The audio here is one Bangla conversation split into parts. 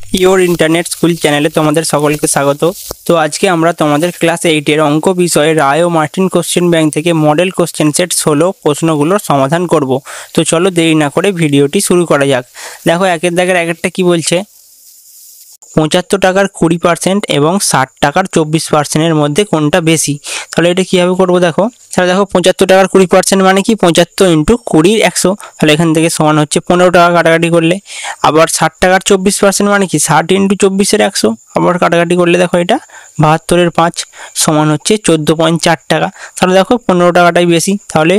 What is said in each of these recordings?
ইওর ইন্টারনেট স্কুল চ্যানেলে তোমাদের সকলকে স্বাগত। তো আজকে আমরা তোমাদের ক্লাস 8-এর অঙ্ক বিষয়ে রায় ও মার্টিন কোশ্চেন ব্যাংক থেকে মডেল কোশ্চেন সেট 16 প্রশ্নগুলোর সমাধান করব। তো চলো দেরি না করে ভিডিওটি শুরু করা যাক। দেখো একের দাগের একটা কি বলছে, 75 টাকার 20% এবং 60 টাকার 24%-এর মধ্যে কোনটা বেশি। তাহলে এটা কীভাবে করবো দেখো, তাহলে দেখো 75 টাকার 20% মানে কি 75 ইন্টু 20 100, তাহলে এখান থেকে সমান হচ্ছে 15 টাকা কাটাকাটি করলে। আবার 60 টাকার 24% মানে কি 60 ইন্টু 24-এর 100, আবার কাটাকাটি করলে দেখো এটা 72-এর 5 সমান হচ্ছে 14.4 টাকা। তাহলে দেখো 15 টাকাটাই বেশি, তাহলে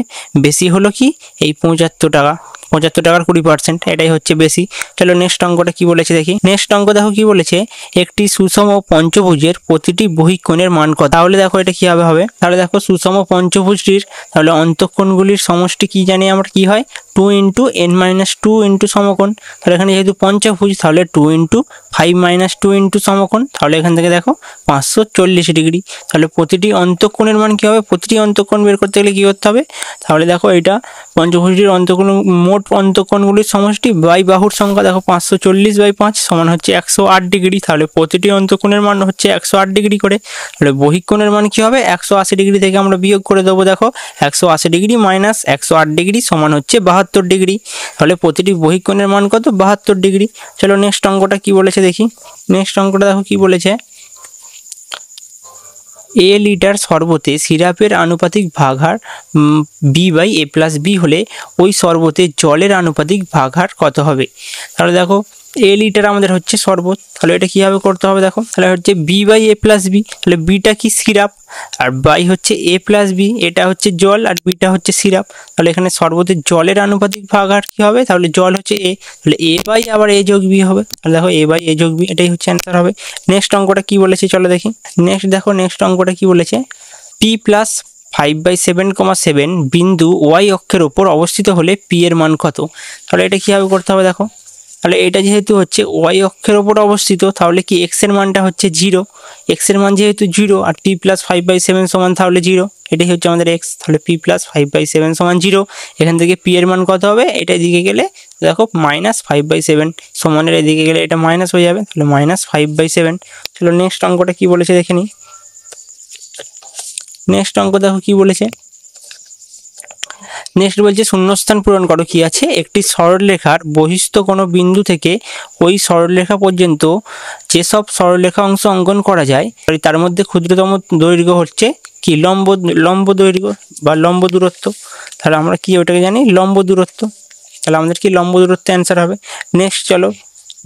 বেশি হলো কি এই 75 টাকা, 75 টাকার 20%, এটাই হচ্ছে বেশি। চলো নেক্সট অঙ্কটা কি বলেছে দেখি। নেক্সট অঙ্ক দেখো কি বলেছে, একটি সুষম পঞ্চভুজের প্রতিটি বহিঃকোণের মান কত। তাহলে দেখো এটা কিভাবে হবে, তাহলে দেখো সুষম পঞ্চভুজটির তাহলে অন্তঃকোণগুলির সমষ্টি কি জানি আমরা, কি হয় 2 ইন্টু n-2 ইন্টু সমকোণ। তাহলে এখানে যেহেতু পঞ্চভুজ তাহলে 2 ইন্টু 5-2 ইন্টু সমকোণ, তাহলে এখান থেকে দেখো 540 ডিগ্রি। তাহলে প্রতিটি অন্তঃকোণের মান কী হবে, প্রতিটি অন্তঃকোণ বের করতে গেলে কী করতে হবে, তাহলে দেখো এটা পঞ্চভুজটির অন্তঃকোণ মোট অন্তঃকোণগুলির সমষ্টি বাই বাহুর সংখ্যা, দেখো 540/5 সমান হচ্ছে 108 ডিগ্রি। তাহলে প্রতিটি অন্তঃকোণের মান হচ্ছে 108 ডিগ্রি করে। তাহলে বহিঃকোণের মান কী হবে, 180 ডিগ্রি থেকে আমরা বিয়োগ করে দেবো। দেখো 180 ডিগ্রি মাইনাস 108 ডিগ্রি সমান হচ্ছে 72 ডিগ্রি। তাহলে প্রতিটি বহিঃকোণের মান কত, 72 ডিগ্রি। চলো নেক্সট অঙ্কটা কি বলেছে দেখি। নেক্সট অঙ্কটা দেখো কি বলেছে, এ লিটার শরবতে সিরাপের আনুপাতিক ভাগহার B/A+B হলে ওই শরবতে জলের আনুপাতিক ভাগহার কত হবে। তাহলে দেখো এ লিটার আমাদের হচ্ছে শরবত, তাহলে এটা কীভাবে করতে হবে দেখো, তাহলে হচ্ছে B/A+B, তাহলে বিটা কি সিরাপ আর বাই হচ্ছে A+B, এটা হচ্ছে জল আর বিটা হচ্ছে সিরাপ। তাহলে এখানে শরবতের জলের আনুপাতিক ভাগহার কী হবে, তাহলে জল হচ্ছে A, তাহলে A বাই আবার A যোগ B হবে। তাহলে দেখো A/A যোগ B, এটাই হচ্ছে অ্যান্সার হবে। নেক্সট অঙ্কটা কি বলেছে চলো দেখি। নেক্সট অঙ্কটা কি বলেছে, P প্লাস 5/7,7 বিন্দু ওয়াই অক্ষের ওপর অবস্থিত হলে P এর মান কত। তাহলে এটা কীভাবে করতে হবে দেখো, তাহলে এটা যেহেতু হচ্ছে ওয়াই অক্ষের ওপর অবস্থিত তাহলে কি এক্স এর মানটা হচ্ছে 0, এক্স এর মান যেহেতু 0 আর P প্লাস 5/7 সমান তাহলে 0, এটাই হচ্ছে আমাদের এক্স। তাহলে P প্লাস 5/7 সমান 0, এখান থেকে P এর মান কত হবে, এটা এদিকে গেলে দেখো -5/7 সমানের এদিকে গেলে এটা মাইনাস হয়ে যাবে, তাহলে -5/7। চলো নেক্সট অঙ্কটা কি বলেছে দেখে নিই। নেক্সট অঙ্ক দেখো কি বলেছে, নেক্সট বলছে শূন্যস্থান পূরণ করো। কি আছে, একটি সরলরেখার বহিস্থ কোনো বিন্দু থেকে ওই সরলরেখা পর্যন্ত যেসব সরলরেখা অংশ অঙ্কন করা যায় তার মধ্যে ক্ষুদ্রতম দৈর্ঘ্য হচ্ছে কি লম্ব দৈর্ঘ্য বা লম্ব দূরত্ব। তাহলে আমরা কি ওটাকে জানি, লম্ব দূরত্ব। তাহলে আমাদের কি লম্ব দূরত্ব অ্যান্সার হবে। নেক্সট চলো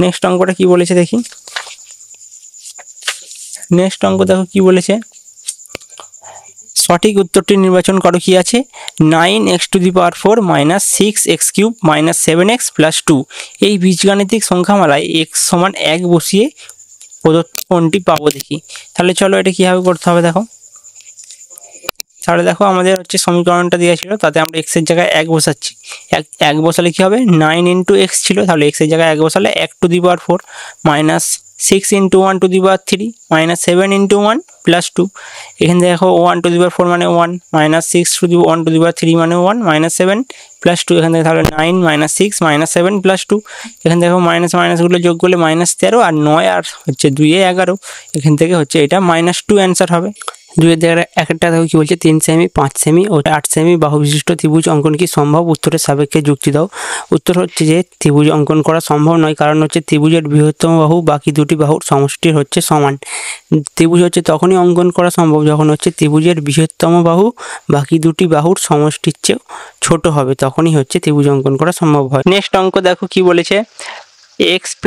নেক্সট অঙ্কটা কি বলেছে দেখি। নেক্সট অঙ্ক দেখো কি বলেছে, সঠিক উত্তরটি নির্বাচন করো। কি আছে, 9x⁴ - 6x³ - 7x + 2 এই বীজগাণিতিক সংখ্যামালায় x সমান 1 বসিয়ে প্রদত্ত কোণটি পাবো দেখি। তাহলে চলো এটা কীভাবে করতে হবে দেখো, তাহলে দেখো আমাদের হচ্ছে সমীকরণটা দেওয়া ছিল, তাতে আমরা x এর জায়গায় 1 বসাচ্ছি। 1 বসালে কী হবে, 9 × x ছিল, তাহলে x এর জায়গায় 1 বসালে 1⁴ - 6 × 1⁵ - 7 × 1 + 2। এখানে দেখো 1⁴ মানে 1, -6 1⁵ মানে 1, -7 + 2। এখান থেকে তাহলে 9 - 6 - 7 + 2। এখানে দেখো মাইনাসগুলো যোগ করলে -13 আর 9 আর হচ্ছে 2 এ 11, এখান থেকে হচ্ছে এটা -2 অ্যান্সার হবে। 2 এর জায়গায় একটা দেখো কি বলছে, 3 সেমি 5 সেমি ও 8 সেমি বাহু বিশিষ্ট ত্রিভুজ অঙ্কন কি সম্ভব, উত্তরের সাপেক্ষে যুক্তি দাও। উত্তর হচ্ছে যে ত্রিভুজ অঙ্কন করা সম্ভব নয়, কারণ হচ্ছে ত্রিভুজের বৃহত্তম বাহু বাকি দুটি বাহুর সমষ্টির হচ্ছে সমান। ত্রিভুজ হচ্ছে তখনই অঙ্কন করা সম্ভব যখন হচ্ছে ত্রিভুজের বৃহত্তম বাহু বাকি দুটি বাহুর সমষ্টির চেয়ে ছোট হবে, তখনই হচ্ছে ত্রিভুজ অঙ্কন করা সম্ভব হয়। নেক্সট অঙ্ক দেখো কি বলেছে, x +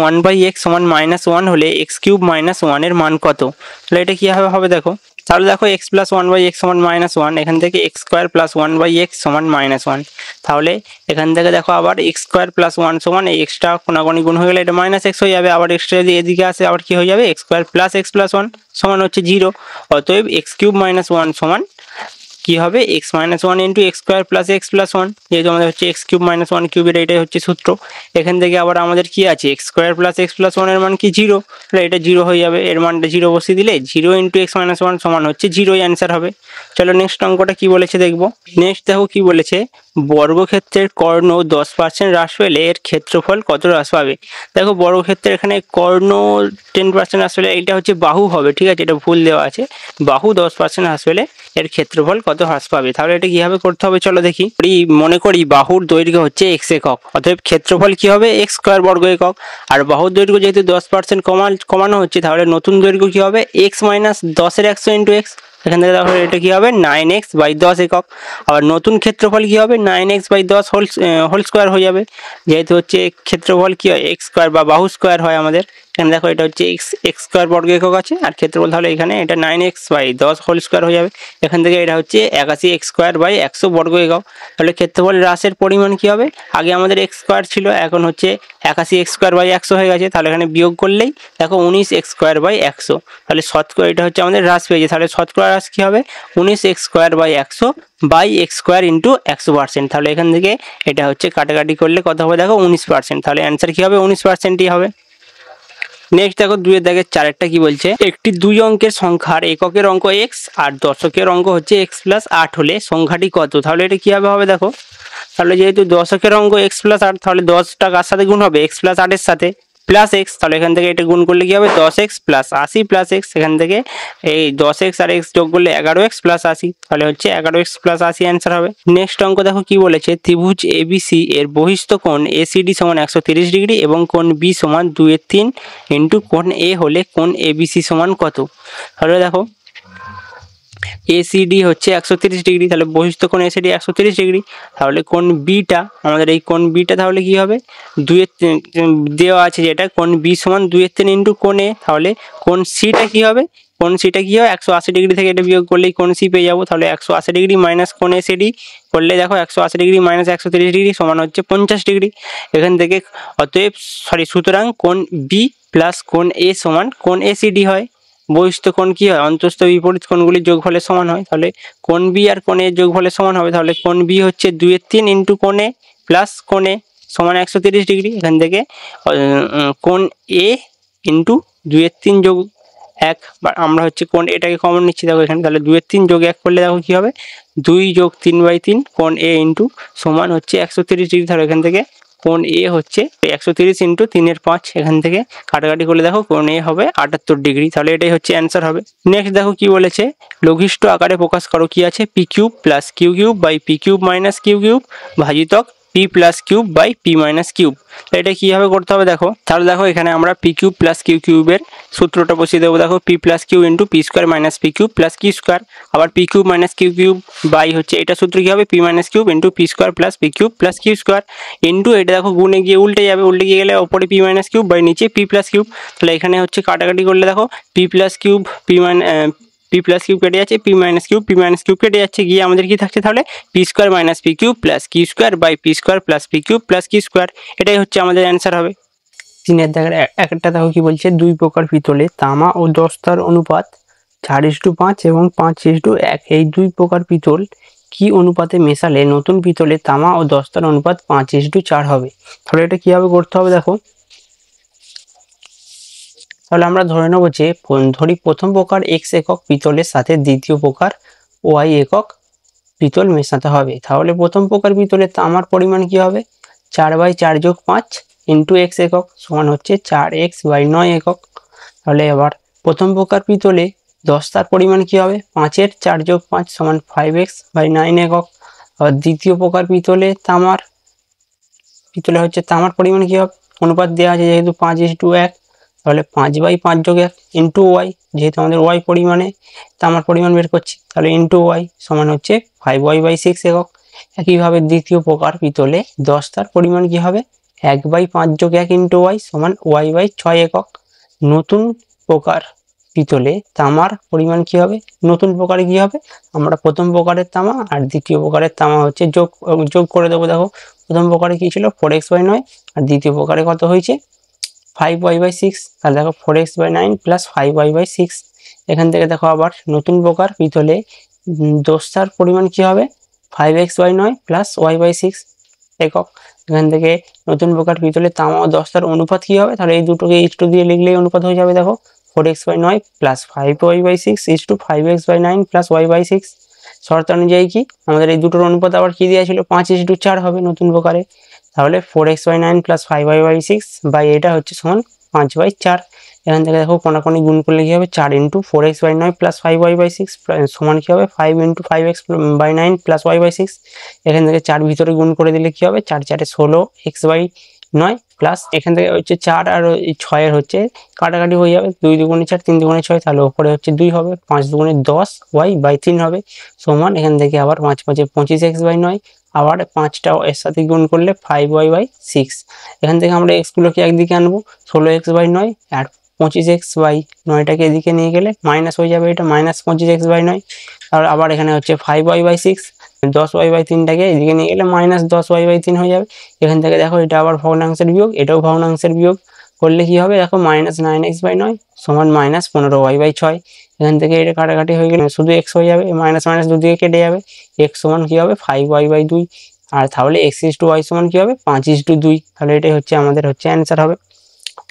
1/x = -1 হলে x³ - 1 এর মান কত। তাহলে এটা কীভাবে হবে দেখো, তাহলে দেখো x + 1/x = -1, এখান থেকে x² + 1/x = -1। তাহলে এখান থেকে দেখো আবার x² + 1 সমান এই এক্সট্রা কোনাকুনি গুণ হয়ে গেলে এটা -x হয়ে যাবে, আবার এক্সট্রা যদি এদিকে আসে আবার কি হয়ে যাবে, x² + x + 1 সমান হচ্ছে 0। অতএব x³ - 1 সমান কি হবে, x - 1 × x² + x + 1, যেহেতু আমাদের হচ্ছে x³ - 1 কিউবের এটাই হচ্ছে সূত্র। এখান থেকে আবার আমাদের কি আছে, x² + x + 1 এর মান কি 0, তাহলে এটা 0 হয়ে যাবে, এর মানটা 0 বসিয়ে দিলে 0 × x - 1 সমান হচ্ছে 0ই অ্যান্সার হবে। চলো নেক্সট অঙ্কটা কি বলেছে দেখবো। নেক্সট দেখো কি বলেছে, বর্গক্ষেত্রের কর্ণ 10% হ্রাস পেলে এর ক্ষেত্রফল কত হ্রাস পাবে। দেখো বর্গক্ষেত্রের এখানে কর্ণ 10% হ্রাস পেলে এটা হচ্ছে বাহু হবে, ঠিক আছে, এটা ভুল দেওয়া আছে। বাহু 10% হ্রাস পেলে এর ক্ষেত্রফল কত হ্রাস পাবে। তাহলে এটা কিভাবে করতে হবে চলো দেখি। মনে করি বাহুর দৈর্ঘ্য হচ্ছে x একক, অতএব ক্ষেত্রফল কি হবে x স্কয়ার বর্গ একক। আর বাহুর দৈর্ঘ্য যেহেতু 10% কমানো হচ্ছে, তাহলে নতুন দৈর্ঘ্য কি হবে x মাইনাস 10 এর 100 ইন্টু x। এখান থেকে তাহলে এটা কি হবে 9x বাই 10 একক। আবার নতুন ক্ষেত্রফল কি হবে 9x বাই 10 হোল স্কোয়ার হয়ে যাবে, যেহেতু হচ্ছে ক্ষেত্রফল কি হয় x স্কোয়ার বা বাহু স্কোয়ার হয় আমাদের। এখানে দেখো এটা হচ্ছে x স্কোয়ার বর্গ একক আছে, আর ক্ষেত্রফল তাহলে এখানে এটা 9x বাই 10 হোল স্কোয়ার হয়ে যাবে। এখান থেকে এটা হচ্ছে 81x স্কোয়ার বাই 100 বর্গ একক। তাহলে ক্ষেত্রফল হ্রাসের পরিমাণ কি হবে, আগে আমাদের x স্কোয়ার ছিল, এখন হচ্ছে 81x স্কোয়ার বাই 100 হয়ে গেছে। তাহলে এখানে বিয়োগ করলেই দেখো 19x স্কোয়ার বাই 100। তাহলে শতকরা এটা হচ্ছে আমাদের হ্রাস পেয়েছে। তাহলে শতকরা হ্রাস কি হবে 19x square by 100 by x square into 100%। তাহলে এখান থেকে এটা হচ্ছে কাটাকাটি করলে কত হবে দেখো 19%। তাহলে অ্যান্সার কি হবে 19%ই হবে। নেক্সট দেখো 2 এর দাগের 4-এরটা কি বলছে, একটি 2 অঙ্কের সংখ্যার এককের অঙ্ক x আর দশকের অঙ্ক হচ্ছে x প্লাস 8 হলে সংখ্যাটি কত। তাহলে এটা কিভাবে হবে দেখো, তাহলে যেহেতু দশকের অঙ্ক x প্লাস 8, তাহলে 10টা কার সাথে গুণ হবে x প্লাস 8 এর সাথে প্লাস x। তাহলে এখান থেকে এটা গুণ করলে কি হবে 10x প্লাস 80 প্লাস x। এখান থেকে এই 10x আর x যোগ করলে 11x প্লাস 80, তাহলে হচ্ছে 11x প্লাস 80 অ্যান্সার হবে। নেক্সট অঙ্ক দেখো কি বলেছে, ত্রিভুজ ABC এর বহিস্থ কোণ ACD সমান 130 ডিগ্রি এবং কোণ B সমান 2/3 ইন্টু কোণ A হলে কোণ ABC সমান কত। তাহলে দেখো ACD হচ্ছে 130 ডিগ্রি, তাহলে বহিস্থ কোণ ACD 130 ডিগ্রি। তাহলে কোণ বিটা, আমাদের এই কোণ বিটা তাহলে কি হবে 2/3 দেওয়া আছে, যেটা কোণ B সমান 2/3 ইন্টু কোণ A। তাহলে কোণ সিটা কি হবে, কোণ সিটা কি হয় 180 ডিগ্রি থেকে এটা বিয়োগ করলেই কোণ সি পেয়ে যাবো। তাহলে 180 ডিগ্রি মাইনাস কোণ ACD করলে দেখো 180 ডিগ্রি মাইনাস 130 ডিগ্রি সমান হচ্ছে 50 ডিগ্রি। এখান থেকে অতএব সুতরাং কোণ বি প্লাস কোণ এ সমান কোণ ACD হয়। বহিস্থ কোণ কি হয় অন্তস্থ বিপরীত কোণগুলির যোগফলের সমান হয়। তাহলে কোণ বি আর কোণ এর যোগফলের সমান হবে। তাহলে কোণ বি হচ্ছে 2/3 ইন্টু কোণ এ প্লাস কোণ এ সমান 130 ডিগ্রি। এখান থেকে কোণ এ ইন্টু 2/3 যোগ 1, বা আমরা হচ্ছে কোণ এটাকে কমন নিচ্ছি দেখো এখানে। তাহলে 2/3 যোগ 1 করলে দেখো কি হবে 2 যোগ 3/3 কোণ এ ইন্টু সমান হচ্ছে 130 ডিগ্রি। তাহলে এখান থেকে কোণ এ হচ্ছে 130 ইন্টু 3/5, এখান থেকে কাটাকাটি করলে দেখো কোণ এ হবে 78 ডিগ্রি। তাহলে এটাই হচ্ছে অ্যান্সার হবে। নেক্সট দেখো কি বলেছে, লঘিষ্ঠ আকারে প্রকাশ করো কি আছে, P cube plus Q cube by P cube minus Q cube ভাজিতক P plus cube by P minus cube. এটা কীভাবে করতে হবে দেখো, তাহলে দেখো এখানে আমরা পি কিউব প্লাস কিউ কিউবের সূত্রটা বসিয়ে দেবো। দেখো P plus Q into P square minus P cube plus Q square, আবার P cube minus Q cube by হচ্ছে এটা সূত্র কী হবে P minus cube into P square plus P cube plus Q square into এটা দেখো গুণে গিয়ে উল্টে যাবে, উল্টে গিয়ে গেলে ওপরে পি মাইনাস কিউব বাই নিচে পি প্লাস কিউব। তাহলে এখানে হচ্ছে কাটাকাটি করলে দেখো P plus cube P plus cube কেটে যাচ্ছে, পি মাইনাস কিউব কেটে যাচ্ছে, গিয়ে আমাদের কি থাকছে তাহলে P square minus P cube plus Q square by P square plus P cube plus Q square. এটাই হচ্ছে আমাদের অ্যান্সার হবে। 3-এর দাগের একটা দেখো কি বলছে, 2 প্রকার পিতলে তামা ও দস্তার অনুপাত 4:5 এবং 5:1। এই 2 প্রকার পিতল কি অনুপাতে মেশালে নতুন পিতলে তামা ও দস্তার অনুপাত 5:4 হবে। তাহলে এটা কিভাবে করতে হবে দেখো, তাহলে আমরা ধরে নেব যে ধরি প্রথম প্রকার x একক পিতলের সাথে দ্বিতীয় প্রকার y একক পিতল মেশাতে হবে। তাহলে প্রথম প্রকার পিতলের তামার পরিমাণ কি হবে 4/4 যোগ 5 ইন্টু x একক সমান হচ্ছে 4x বাই 9 একক। তাহলে আবার প্রথম প্রকার পিতলে দস্তার পরিমাণ কি হবে 5-এর 4 যোগ 5 সমান 5x বাই 9 একক। আর দ্বিতীয় প্রকার পিতলে হচ্ছে তামার পরিমাণ কি হবে, অনুপাত দেওয়া আছে যেহেতু 5:1, তাহলে 5/5 যোগ 1 ইন্টু ওয়াই, যেহেতু আমাদের ওয়াই পরিমাণে তামার পরিমাণ বের করছি, তাহলে ইন্টু ওয়াই সমান হচ্ছে 5y/6 একক। একইভাবে দ্বিতীয় প্রকার পিতলে দস্তার পরিমাণ কি হবে 1/5 যোগ 1 ইন্টু ওয়াই সমান y/6 একক। নতুন প্রকার পিতলে তামার পরিমাণ কি হবে, নতুন প্রকারে কি হবে আমরা প্রথম প্রকারের তামা আর দ্বিতীয় প্রকারের তামা হচ্ছে যোগ করে দেবো। দেখো প্রথম প্রকারে কি ছিল 4x/9 আর দ্বিতীয় প্রকারে কত হয়েছে 5y/6। তাহলে দেখো 4x/9 প্লাস 5y/6। এখান থেকে দেখো আবার নতুন প্রকার পিতলে দস্তার পরিমাণ কি হবে 5x/9 প্লাস y/6 একক। এখান থেকে নতুন প্রকার পিতলে তামা ও দস্তার অনুপাত কি হবে, তাহলে এই দুটোকে h2 দিয়ে লিখলেই অনুপাত হয়ে যাবে। দেখো 4x/9 plus 5y/6 is to 5x/9 plus y/6। শর্ত অনুযায়ী কি আমাদের এই দুটোর অনুপাত আবার কি দেওয়া ছিল 5:4 হবে নতুন প্রকারে। তাহলে 4x/9 প্লাস 5y/6 বাই এটা হচ্ছে সমান 5/4। এখান থেকে দেখো কোনাকুনি গুণ করলে কি হবে 4 × 4x/9 প্লাস 5y/6 সমান কি হবে 5 × 5x/9 প্লাস y/6। এখান থেকে 4 ভিতরে গুণ করে দিলে কি হবে 4 × 4 = 16x/9 প্লাস এখান থেকে হচ্ছে 4 আর 6 এর হচ্ছে কাটাকাটি হয়ে যাবে 2 × 2 = 4 3 × 2 = 6 তাহলে উপরে হচ্ছে 2 হবে 5 × 2 = 10 y/3 হবে সমান এখান থেকে আবার 5 × 5 = 25x/9 আবার 5টা এর সাথে গুণ করলে 5y/6। এখান থেকে আমরা x গুলোকে একদিকে আনবো 16x/9 আর 25x/9টাকে এদিকে নিয়ে গেলে মাইনাস হয়ে যাবে এটা -25x/9 আর আবার এখানে হচ্ছে 5y/6 10y/3টাকে এদিকে নিয়ে গেলে -10y/3 হয়ে যাবে। এখান থেকে দেখো এটা আবার ভগ্নাংশের বিয়োগ এটাও ভগ্নাংশের বিয়োগ করলে কি হবে দেখো -9x/9 সমান -15y/6। এখান থেকে এটা কাটাকাটি হয়ে গেলে শুধু x হয়ে যাবে মাইনাস মাইনাস দুদিকে কেটে যাবে x সমান কি হবে 5y/2 আর তাহলে x/y সমান কি হবে 5:2 তাহলে এটাই হচ্ছে আমাদের হচ্ছে অ্যান্সার হবে।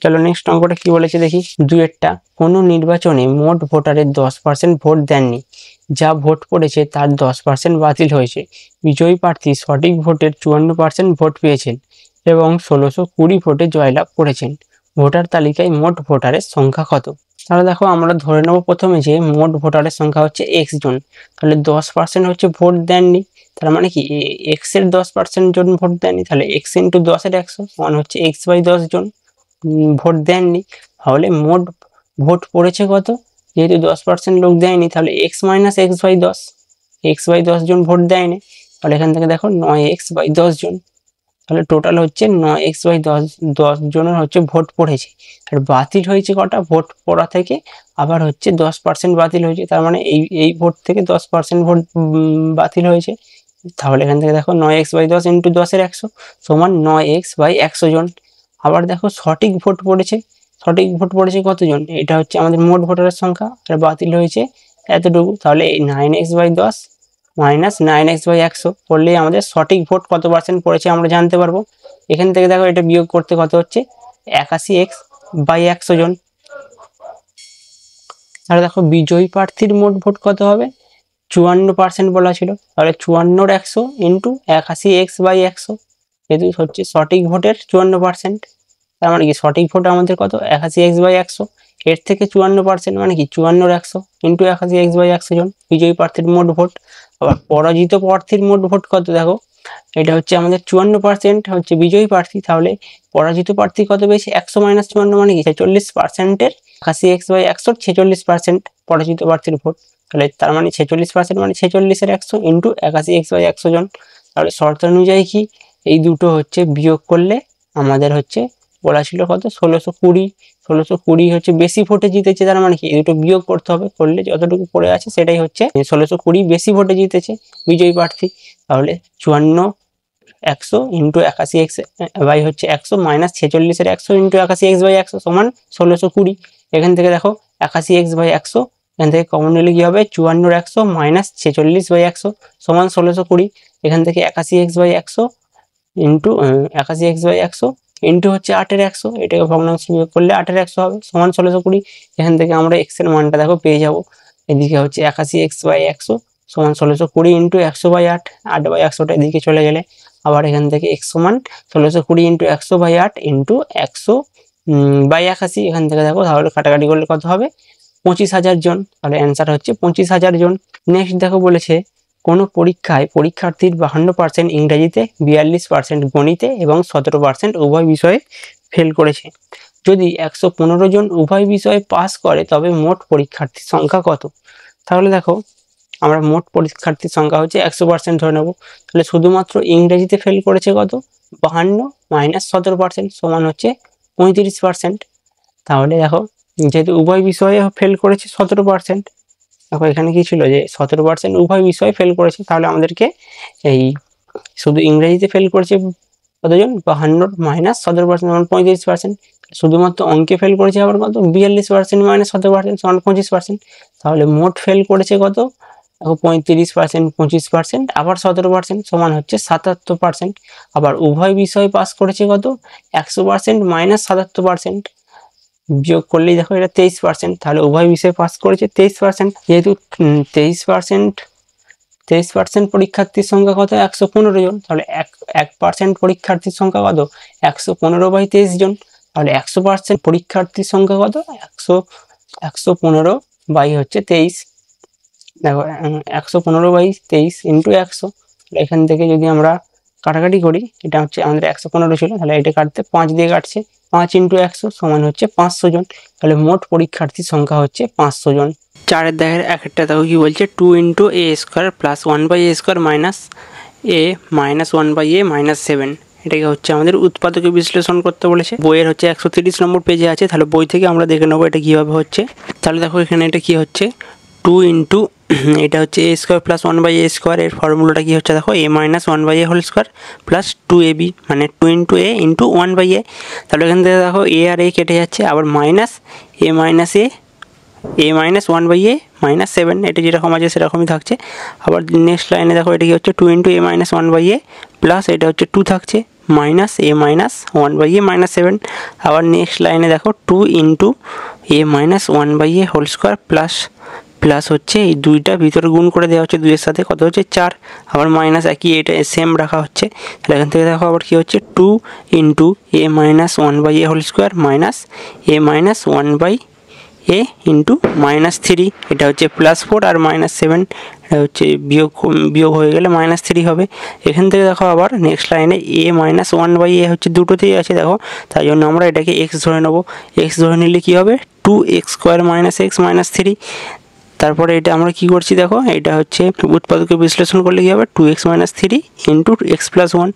চলো নেক্সট অঙ্কটা কি বলেছে দেখি। দুয়েরটা কোনো নির্বাচনে মোট ভোটারের 10% ভোট দেননি, যা ভোট পড়েছে তার 10% বাতিল হয়েছে। বিজয়ী প্রার্থী সঠিক ভোটের 54% ভোট পেয়েছেন এবং 1620 ভোটে জয়লাভ করেছেন। ভোটার তালিকায় মোট ভোটারের সংখ্যা কত? তাহলে দেখো আমরা ধরে নেব প্রথমে যে মোট ভোটারের সংখ্যা হচ্ছে x জন, তাহলে 10% হচ্ছে ভোট দেননি, তার মানে কি x এর 10% জন ভোট দেননি, তাহলে x × 10 এর 100 সমান হচ্ছে x/10 জন ভোট দেননি। তাহলে মোট ভোট পড়েছে কত, যেহেতু 10% লোক দেয়নি তাহলে x - x/10 x/10 জন ভোট দেয়নি, তাহলে এখান থেকে দেখো 9x/10 জন, তাহলে টোটাল হচ্ছে 9x/10 জনের হচ্ছে ভোট পড়েছে। আর বাতিল হয়েছে কটা, ভোট পড়া থেকে আবার হচ্ছে 10% বাতিল হয়েছে, তার মানে এই ভোট থেকে 10% ভোট বাতিল হয়েছে। তাহলে এখান থেকে দেখো 9x/10 × 10 এর 100 সমান 9x/100 জন। আবার দেখো সঠিক ভোট পড়েছে, সঠিক ভোট পড়েছে কতজন, এটা হচ্ছে আমাদের মোট ভোটারের সংখ্যা আর বাতিল হয়েছে এতটুকু, তাহলে 9x/10 - 9x/100 করলে আমাদের সঠিক ভোট কত পার্সেন্ট পড়েছে আমরা জানতে পারবো। এখান থেকে দেখো এটা বিয়োগ করতে কত হচ্ছে 81x/100 জন। তাহলে দেখো বিজয়ী প্রার্থীর মোট ভোট কত হবে 54% বলা ছিল, তাহলে 54 × 100 × 81x/100 যেহেতু হচ্ছে সঠিক ভোটের 54%, তার মানে কি সঠিক ভোট আমাদের কত 81x/100, এর থেকে 54% মানে কি 54 × 100 × 81x/100 জন বিজয়ী প্রার্থীর মোট ভোট। আবার পরাজিত প্রার্থীর মোট ভোট কত দেখো, এটা হচ্ছে আমাদের 54% হচ্ছে বিজয়ী প্রার্থী, তাহলে পরাজিত প্রার্থী কত পেয়েছে 100 - 54 মানে কি 46% এর 81x/100 46% পরাজিত প্রার্থীর ভোট, তাহলে তার মানে 46% মানে 46 এর 100 × 81x/100 জন। তাহলে শর্ত অনুযায়ী কি এই দুটো হচ্ছে বিয়োগ করলে আমাদের হচ্ছে বলা ছিল কত 1620 হচ্ছে বেশি ভোটে জিতেছে, তার মানে কি এই দুটো বিয়োগ করতে হবে, করলে যতটুকু পড়ে আছে সেটাই হচ্ছে 1620 বেশি ভোটে জিতেছে বিজয়ী প্রার্থী। তাহলে 54 100 × 81x বাই হচ্ছে 100 - 46 এর 100 × 81x/100 সমান 1620। এখান থেকে দেখো 81x/100 এখান থেকে কমন নিলে কি হবে 54 × 100 - 46/100 সমান 1620। এখান থেকে 81x/100 ইন্টু 81x/100 ইন্টু হচ্ছে 8 এর 100, এটাকে ভগ্নাংশ বিয়োগ করলে 8 এর 100 হবে সমান 1620। এখান থেকে আমরা x এর মানটা দেখো পেয়ে যাব, এদিকে হচ্ছে 81x/100 সমান 1620 ইন্টু 100/8 8/100টা এদিকে চলে গেলে আবার এখান থেকে x সমান 1620 ইন্টু 100/8 ইন্টু 100/81, এখান থেকে দেখো তাহলে কাটাকাটি করলে কত হবে 25,000 জন, তাহলে অ্যান্সার হচ্ছে 25,000 জন। নেক্সট দেখো বলেছে কোনো পরীক্ষায় পরীক্ষার্থীর 52% ইংরেজিতে, 42% গণিতে এবং 17% উভয় বিষয়ে ফেল করেছে। যদি 115 জন উভয় বিষয়ে পাস করে তবে মোট পরীক্ষার্থীর সংখ্যা কত? তাহলে দেখো আমরা মোট পরীক্ষার্থীর সংখ্যা হচ্ছে 100% ধরে নেব, তাহলে শুধুমাত্র ইংরেজিতে ফেল করেছে কত 52 - 17% সমান হচ্ছে 35%। তাহলে দেখো যেহেতু উভয় বিষয়ে ফেল করেছে 17%, দেখো এখানে কি ছিল যে 17% উভয় বিষয়ে ফেল করেছে, তাহলে আমাদেরকে এই শুধু ইংরেজিতে ফেল করেছে কতজন 52 - 17% সমান 35%, শুধুমাত্র অঙ্কে ফেল করেছে আবার কত 42% - 17% সমান 25%, তাহলে মোট ফেল করেছে কত দেখো 35% 25% আবার 17% সমান হচ্ছে 77%। আবার উভয় বিষয়ে পাস করেছে কত 100% - 77%, বিয়োগ করলেই দেখো এটা 23%, তাহলে উভয় বিষয়ে পাস করেছে 23%, যেহেতু 23% 23% পরীক্ষার্থীর সংখ্যা কত? 115 জন। তাহলে 1% পরীক্ষার্থীর সংখ্যা কত? 115/23 জন। তাহলে 100% পরীক্ষার্থীর সংখ্যা কত? 115/23। দেখো 115/23 ইন্টু 100। এখান থেকে যদি আমরা কাটাকাটি করি, এটা হচ্ছে আমাদের 115 ছিল, তাহলে এটা কাটতে 5 দিয়ে কাটছে, 5 ইন্টু 100 সমান হচ্ছে 500 জন। তাহলে মোট পরীক্ষার্থীর সংখ্যা হচ্ছে 500 জন। 4-এর দেখের একটা দেখো কি বলছে, 2 × a² + 1/a² minus a minus 1/a minus 7। এটাকে হচ্ছে আমাদের উৎপাদকে বিশ্লেষণ করতে বলেছে। বইয়ের হচ্ছে 130 নম্বর পেজে আছে, তাহলে বই থেকে আমরা দেখে নেবো এটা কীভাবে হচ্ছে। তাহলে দেখো এখানে এটা কি হচ্ছে, 2 × এটা হচ্ছে a² + 1/a²। এর ফর্মুলাটা কি হচ্ছে দেখো, a minus 1/a² plus 2ab, মানে 2 × a × 1/a। তাহলে এখান থেকে দেখো a আর a কেটে যাচ্ছে, আবার minus a minus a minus 1/a minus 7, এটা যেরকম আছে সেরকমই থাকছে। আবার নেক্সট লাইনে দেখো এটা কি হচ্ছে, 2 × a মাইনাস 1/a প্লাস এটা হচ্ছে 2 থাকছে, minus a minus 1/a minus 7। আবার নেক্সট লাইনে দেখো 2 × a মাইনাস 1/a² প্লাস হচ্ছে এই দুইটা ভিতরে গুণ করে দেওয়া হচ্ছে, 2-এর সাথে কত হচ্ছে 4। আবার মাইনাস একই, এটা সেম রাখা হচ্ছে। তাহলে এখান থেকে দেখো আবার কি হচ্ছে, 2 × a minus 1/a² minus a minus 1/a × -3। এটা হচ্ছে +4 আর -7, এটা হচ্ছে বিয়োগ হয়ে গেলে -3 হবে। এখান থেকে দেখো আবার নেক্সট লাইনে a মাইনাস 1/a হচ্ছে দুটোতেই আছে দেখো, তাই জন্য আমরা এটাকে x ধরে নেব। x ধরে নিলে কি হবে, 2x² - x - 3। তারপরে এটা আমরা কি করছি দেখো, এটা হচ্ছে উৎপাদকে বিশ্লেষণ করলে কি হবে, 2x - 3 × x + 1।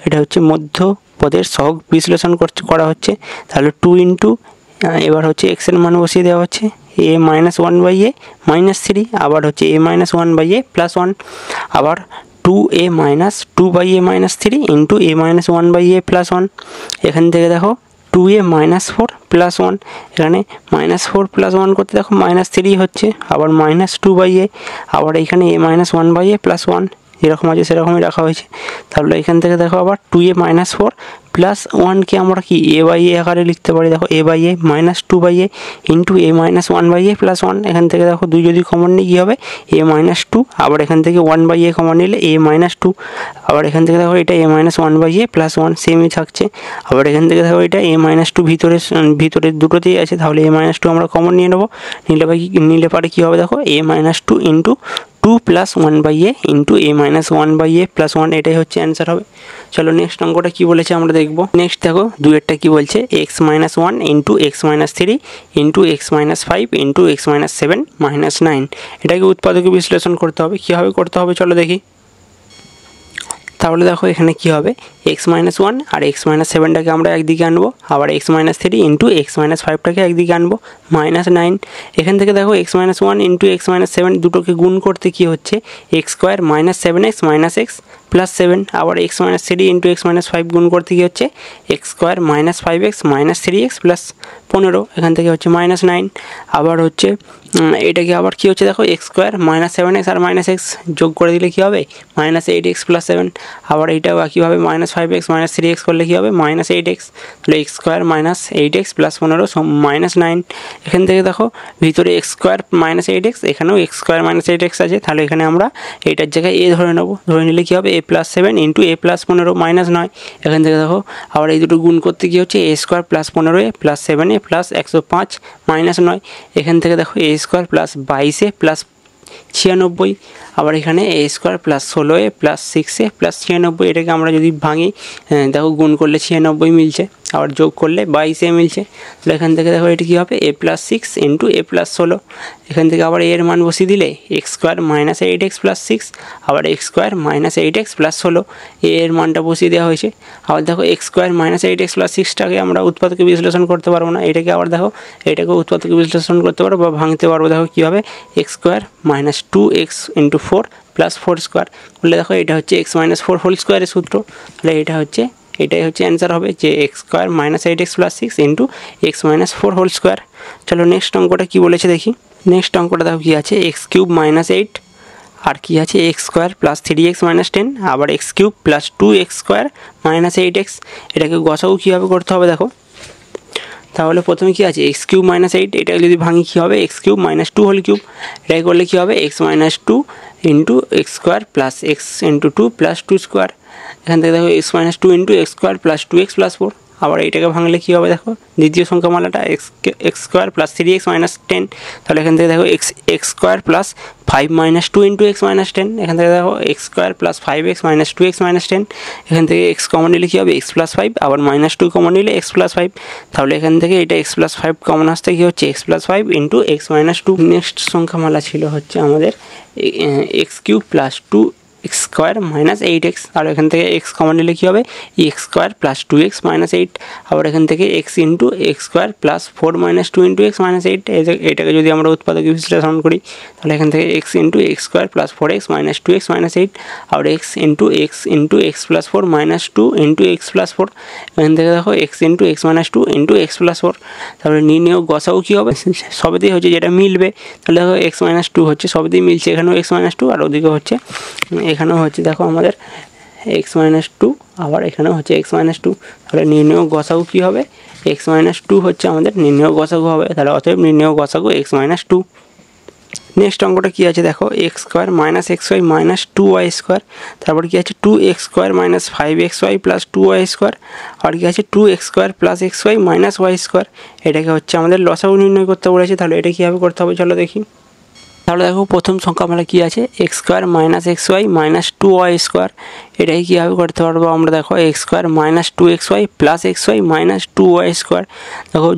এটা হচ্ছে মধ্য পদের সহগ বিশ্লেষণ করা হচ্ছে। তাহলে 2 × এবার হচ্ছে x এর মান বসিয়ে দেওয়া হচ্ছে, a মাইনাস 1/a মাইনাস 3, আবার হচ্ছে a মাইনাস 1/a প্লাস 1, আবার 2a minus 2/a minus 3 × a minus 1/a plus 1। এখান থেকে দেখো 2a মাইনাস 4 প্লাস 1, এখানে -4 + 1 করতে দেখো -3 হচ্ছে, আবার -2/a, আবার এখানে a মাইনাস 1/a প্লাস 1, যেরকম আছে সেরকমই রাখা হয়েছে। তাহলে এখান থেকে দেখো আবার 2a মাইনাস 4 প্লাস 1কে আমরা কি a/a আকারে লিখতে পারি, দেখো a/a minus 2/a × a minus 1/a plus 1। এখান থেকে দেখো 2 যদি কমন নিই কী হবে, a মাইনাস 2, আবার এখান থেকে 1/a কমন নিলে a মাইনাস 2, আবার এখান থেকে দেখো এটা a মাইনাস 1/a প্লাস 1 সেমই থাকছে। আবার এখান থেকে দেখো এটা a মাইনাস 2 ভিতরে দুটোতেই আছে, তাহলে a মাইনাস 2 আমরা কমন নিয়ে নেবো। নিলে পারে কী হবে দেখো, a minus 2 × 2 + 1/a × a minus 1/a plus 1, এটাই হচ্ছে অ্যান্সার হবে। চলো নেক্সট অঙ্কটা কী বলেছে আমরা দেখবো। নেক্সট দেখো 2-এরটা কী বলছে, x - 1 × x - 3 × x - 5 × x - 7 - 9। এটাকে উৎপাদকে বিশ্লেষণ করতে হবে। কীভাবে করতে হবে চলো দেখি। তাহলে দেখো এখানে কি হবে, x - 1 আর x - 7টাকে আমরা একদিকে আনবো, আবার x - 3 × x - 5টাকে একদিকে আনবো, -9। এখান থেকে দেখো x - 1 × x - 7 দুটোকে গুণ করতে কি হচ্ছে, x² - 7x - x প্লাস 7, আবার x - 3 × x - 5 গুণ করতে কি হচ্ছে, x² - 5x - 3x প্লাস 15, এখান থেকে হচ্ছে -9। আবার হচ্ছে এটাকে আবার কি হচ্ছে দেখো, x² - 7x আর -x যোগ করে দিলে কি হবে, -8x প্লাস 7। আবার এইটাও একইভাবে -5x - 3x করলে কি হবে, -8x। তাহলে x² - 8x প্লাস 15 -9। এখান থেকে দেখো ভিতরে x² - 8x, এখানেও x² - 8x আছে, তাহলে এখানে আমরা এইটার জায়গায় a ধরে নেবো। ধরে নিলে কি হবে, a + 7 × a + 15 -9। এখান থেকে দেখো আবার এই দুটো গুণ করতে কি হচ্ছে, a² + 15a plus 7a plus 105 -9। এখান থেকে দেখো a² + 22a প্লাস 96, আবার এখানে a² + 16a plus 6a plus 96। এটাকে আমরা যদি ভাঙি, দেখো গুণ করলে 96 মিলছে, আবার যোগ করলে 22a মিলছে। তাহলে এখান থেকে দেখো এটা কী হবে, a + 6 × a + 16। এখান থেকে আবার এর মান বসিয়ে দিলে x² - 8x প্লাস 6, আবার x² - 8x প্লাস 16, এর মানটা বসিয়ে দেওয়া হয়েছে। আবার দেখো x² - 8x প্লাস 6টাকে আমরা উৎপাদকে বিশ্লেষণ করতে পারবো না, এটাকে আবার দেখো এটাকে উৎপাদকে বিশ্লেষণ করতে পারবো বা ভাঙতে পারবো। দেখো কী হবে, x² - 2x × 4 প্লাস 4² করলে দেখো এটা হচ্ছে x - 4 হোল স্কোয়ারের সূত্র। তাহলে এটাই হচ্ছে অ্যান্সার হবে, যে x² - 8x plus 6 × x - 4 whole square. চলো নেক্সট অঙ্কটা কী বলেছে দেখি। নেক্সট অঙ্কটা দেখো কী আছে, x³ - 8 আর কি আছে, x² + 3x - 10, আবার x³ + 2x² - 8x। এটাকে গসাগু কীভাবে করতে হবে দেখো। তাহলে প্রথমে কি আছে এক্স কিউব মাইনাস 8, এটা যদি ভাঙি কী হবে X cube minus 2 whole cube, এটাই করলে কী হবে X minus 2 into X square plus X into 2 plus 2 square, এখান থেকে দেখো X minus 2 into X square plus 2x plus 4। আবার এইটাকে ভাঙলে কী হবে দেখো দ্বিতীয় সংখ্যামালাটা X square plus 3x minus 10, তাহলে এখান থেকে দেখো X square plus 5 minus 2 into X minus 10, এখান থেকে দেখো X square plus 5x minus 2x minus 10, এখান থেকে এক্স কমন নিলে কী হবে এক্স প্লাস 5, আবার মাইনাস 2 কমন নিলে এক্স প্লাস 5, তাহলে এখান থেকে এটা এক্স প্লাস 5 কমন আসতে কী হচ্ছে X plus 5 into X minus 2। Next সংখ্যামালা ছিল হচ্ছে আমাদের X cube plus 2 X square minus 8x, আর এখান থেকে এক্স কমন নিলে কী হবে x square plus 2x minus 8, আবার এখান থেকে x into X square plus 4 minus 2 into X minus 8, এটাকে যদি আমরা উৎপাদক বিশ্লেষণ করি তাহলে এখান থেকে x into X square plus 4x minus 2x minus 8, আবার x into X plus 4 minus 2 into X plus 4, এখান থেকে দেখো x into X minus 2 into X plus 4, তাহলে নির্ণয় গসাও কী হবে সবেতেই হচ্ছে যেটা মিলবে, তাহলে দেখো এক্স মাইনাস 2 হচ্ছে সবেতেই মিলছে, এখানেও এক্স মাইনাস 2 আর ওদিকে হচ্ছে এখানেও হচ্ছে দেখো আমাদের এক্স মাইনাস 2, আবার এখানেও হচ্ছে এক্স মাইনাস 2, তাহলে নির্ণয় গসাগু কী হবে এক্স মাইনাস 2 হচ্ছে আমাদের নির্ণয় গসাগু হবে, তাহলে অতএব নির্ণয় গসাগু এক্স মাইনাস 2। নেক্সট অঙ্কটা কী আছে দেখো X square minus X Y minus 2y square, তারপর কী আছে 2x square minus 5xy plus 2y square, আর কী আছে 2x square plus xy minus y square, এটাকে হচ্ছে আমাদের লসাগু নির্ণয় করতে বলেছে, তাহলে এটা কীভাবে করতে হবে চলো দেখি। তাহলে দেখো প্রথম সংখ্যামালা কী আছে X square minus X Y minus 2y square, এটাই কীভাবে করতে পারবো আমরা দেখো X square minus 2xy plus xy minus 2y square, দেখো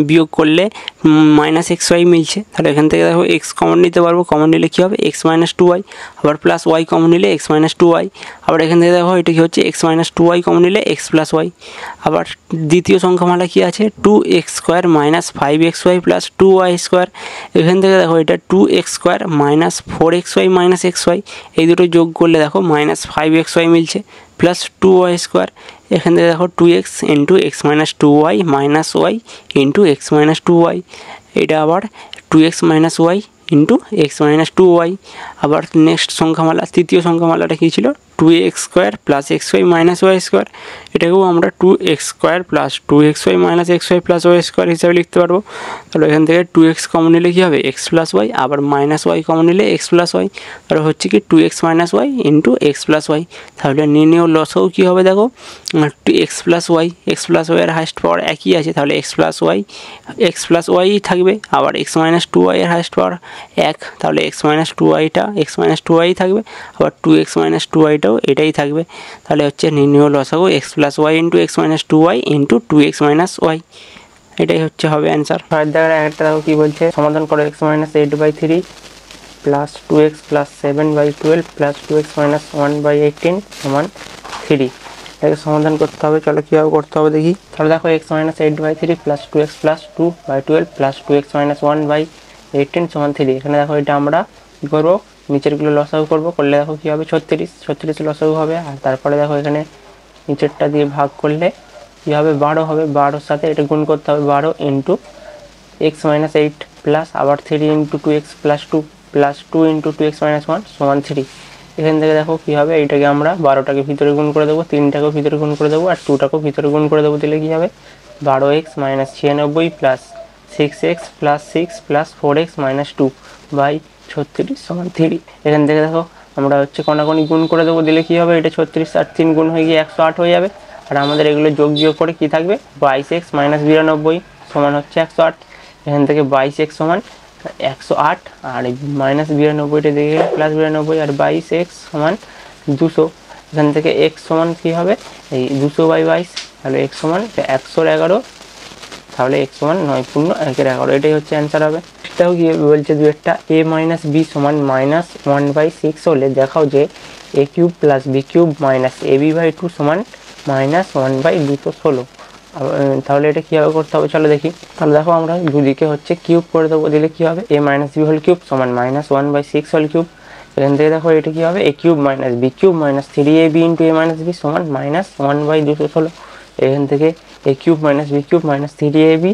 বিয়োগ করলে মাইনাস xy মিলছে, তাহলে এখান থেকে দেখো এক্স কমন নিতে পারবো, কমন নিলে কী হবে এক্স মাইনাস 2y, আবার প্লাস ওয়াই কমন নিলে এক্স মাইনাস 2y, আবার এখান থেকে দেখো এটা কী হচ্ছে এক্স মাইনাস 2y কমন নিলে এক্স প্লাস ওয়াই, আবার দ্বিতীয় সংখ্যামালা কী আছে 2x square minus 5xy plus 2y square, এখান থেকে দেখো এটা 2x square minus 4xy minus xy, এই দুটো যোগ করলে দেখো মাইনাস 5xy মিলছে প্লাস 2y স্কোয়ার, এখান থেকে দেখো 2x into X minus 2y minus Y into X minus 2y, এটা আবার 2x minus Y into X minus 2y, আবার নেক্সট সংখ্যামালা তৃতীয় সংখ্যামালাটা কী ছিল 2x square plus xy minus Y square, এটাকেও আমরা 2x square plus 2xy minus xy plus Y square হিসাবে লিখতে পারবো, তাহলে এখান থেকে 2x কমন নিলে কী হবে এক্স প্লাস ওয়াই, আবার মাইনাস ওয়াই কমন নিলে এক্স প্লাস ওয়াই, আর হচ্ছে কি 2x minus Y into X plus Y, তাহলে নির্ণয় লসও কী হবে দেখো এক্স প্লাস ওয়াইয়ের হাইস্ট পাওয়ার একই আছে, তাহলে এক্স প্লাস ওয়াই থাকবে, আবার এক্স মাইনাস 2y-এর হাইস্ট পাওয়ার 1, তাহলে এক্স মাইনাস 2y থাকবে, আবার 2x মাইনাস 2y-টাও এটাই থাকবে, তাহলে হচ্ছে নির্ণয় লসাগু X plus Y into X minus 2y into 2x minus Y, এটাই হচ্ছে হবে অ্যান্সার। আর দেখো একটা দেখো কী বলছে সমাধান করো x minus 8/3 plus 2x plus 7/12 plus 2x minus 1/18 সমান 3, এটাকে সমাধান করতে হবে, চলো কীভাবে করতে হবে দেখি। তাহলে দেখো X minus 8/3 plus 2x plus 2/12 plus 2x minus 1/18 সমান 3, এখানে দেখো এটা আমরা কী করবো নিচেরগুলো লসাগু করবো, করলে দেখো কী হবে 36 লসাগু হবে, আর তারপরে দেখো এখানে নিচেরটা দিয়ে ভাগ করলে কী হবে 12 হবে, 12-এর সাথে এটা গুণ করতে হবে 12 ইন্টু এক্স মাইনাস 8 প্লাস আবার 3 into 2x plus 2 plus 2 into 2x minus 1 সমান 3, এখান থেকে দেখো কী হবে এইটাকে আমরা 12টাকে ভিতরে গুণ করে দেবো, 3টাকেও ভিতরে গুণ করে দেবো, আর 2টাকেও ভিতরে গুণ করে দেবো, দিলে কী হবে 12x minus 96 plus 6x plus 6 plus 4x minus 2/36 সমান 3, এখান থেকে দেখো আমরা হচ্ছে কণাকণি গুণ করে দেবো, দিলে কী হবে এটা 36 আর 3 গুণ হয়ে গিয়ে 108 হয়ে যাবে, আর আমাদের এগুলো যোগ করে কী থাকবে 22x মাইনাস 92 সমান হচ্ছে 108, এখান থেকে 22x সমান 108 আর মাইনাস 92টা দিয়ে গেলে প্লাস 92 আর 22x সমান 200, এখান থেকে x সমান কী হবে এই 200/22, তাহলে x সমান 111, তাহলে x সমান 9×1=11, এটাই হচ্ছে অ্যান্সার হবে। এটাও কি বলছে দুয়েরটা a মাইনাস বি সমান মাইনাস 1/6 হলে দেখাও যে a cube plus B cube minus ab/2 সমান মাইনাস 1/216, তাহলে এটা কীভাবে করতে হবে চলো দেখি। তাহলে দেখো আমরা দুদিকে হচ্ছে কিউব করে দেবো, দিলে কী হবে a minus b whole cube সমান মাইনাস 1/6 হোল কিউব, এখান থেকে দেখো এটা কী হবে a cube minus b cube minus 3ab into a minus B সমান মাইনাস 1/216, এখান থেকে a cube minus b cube minus 3ab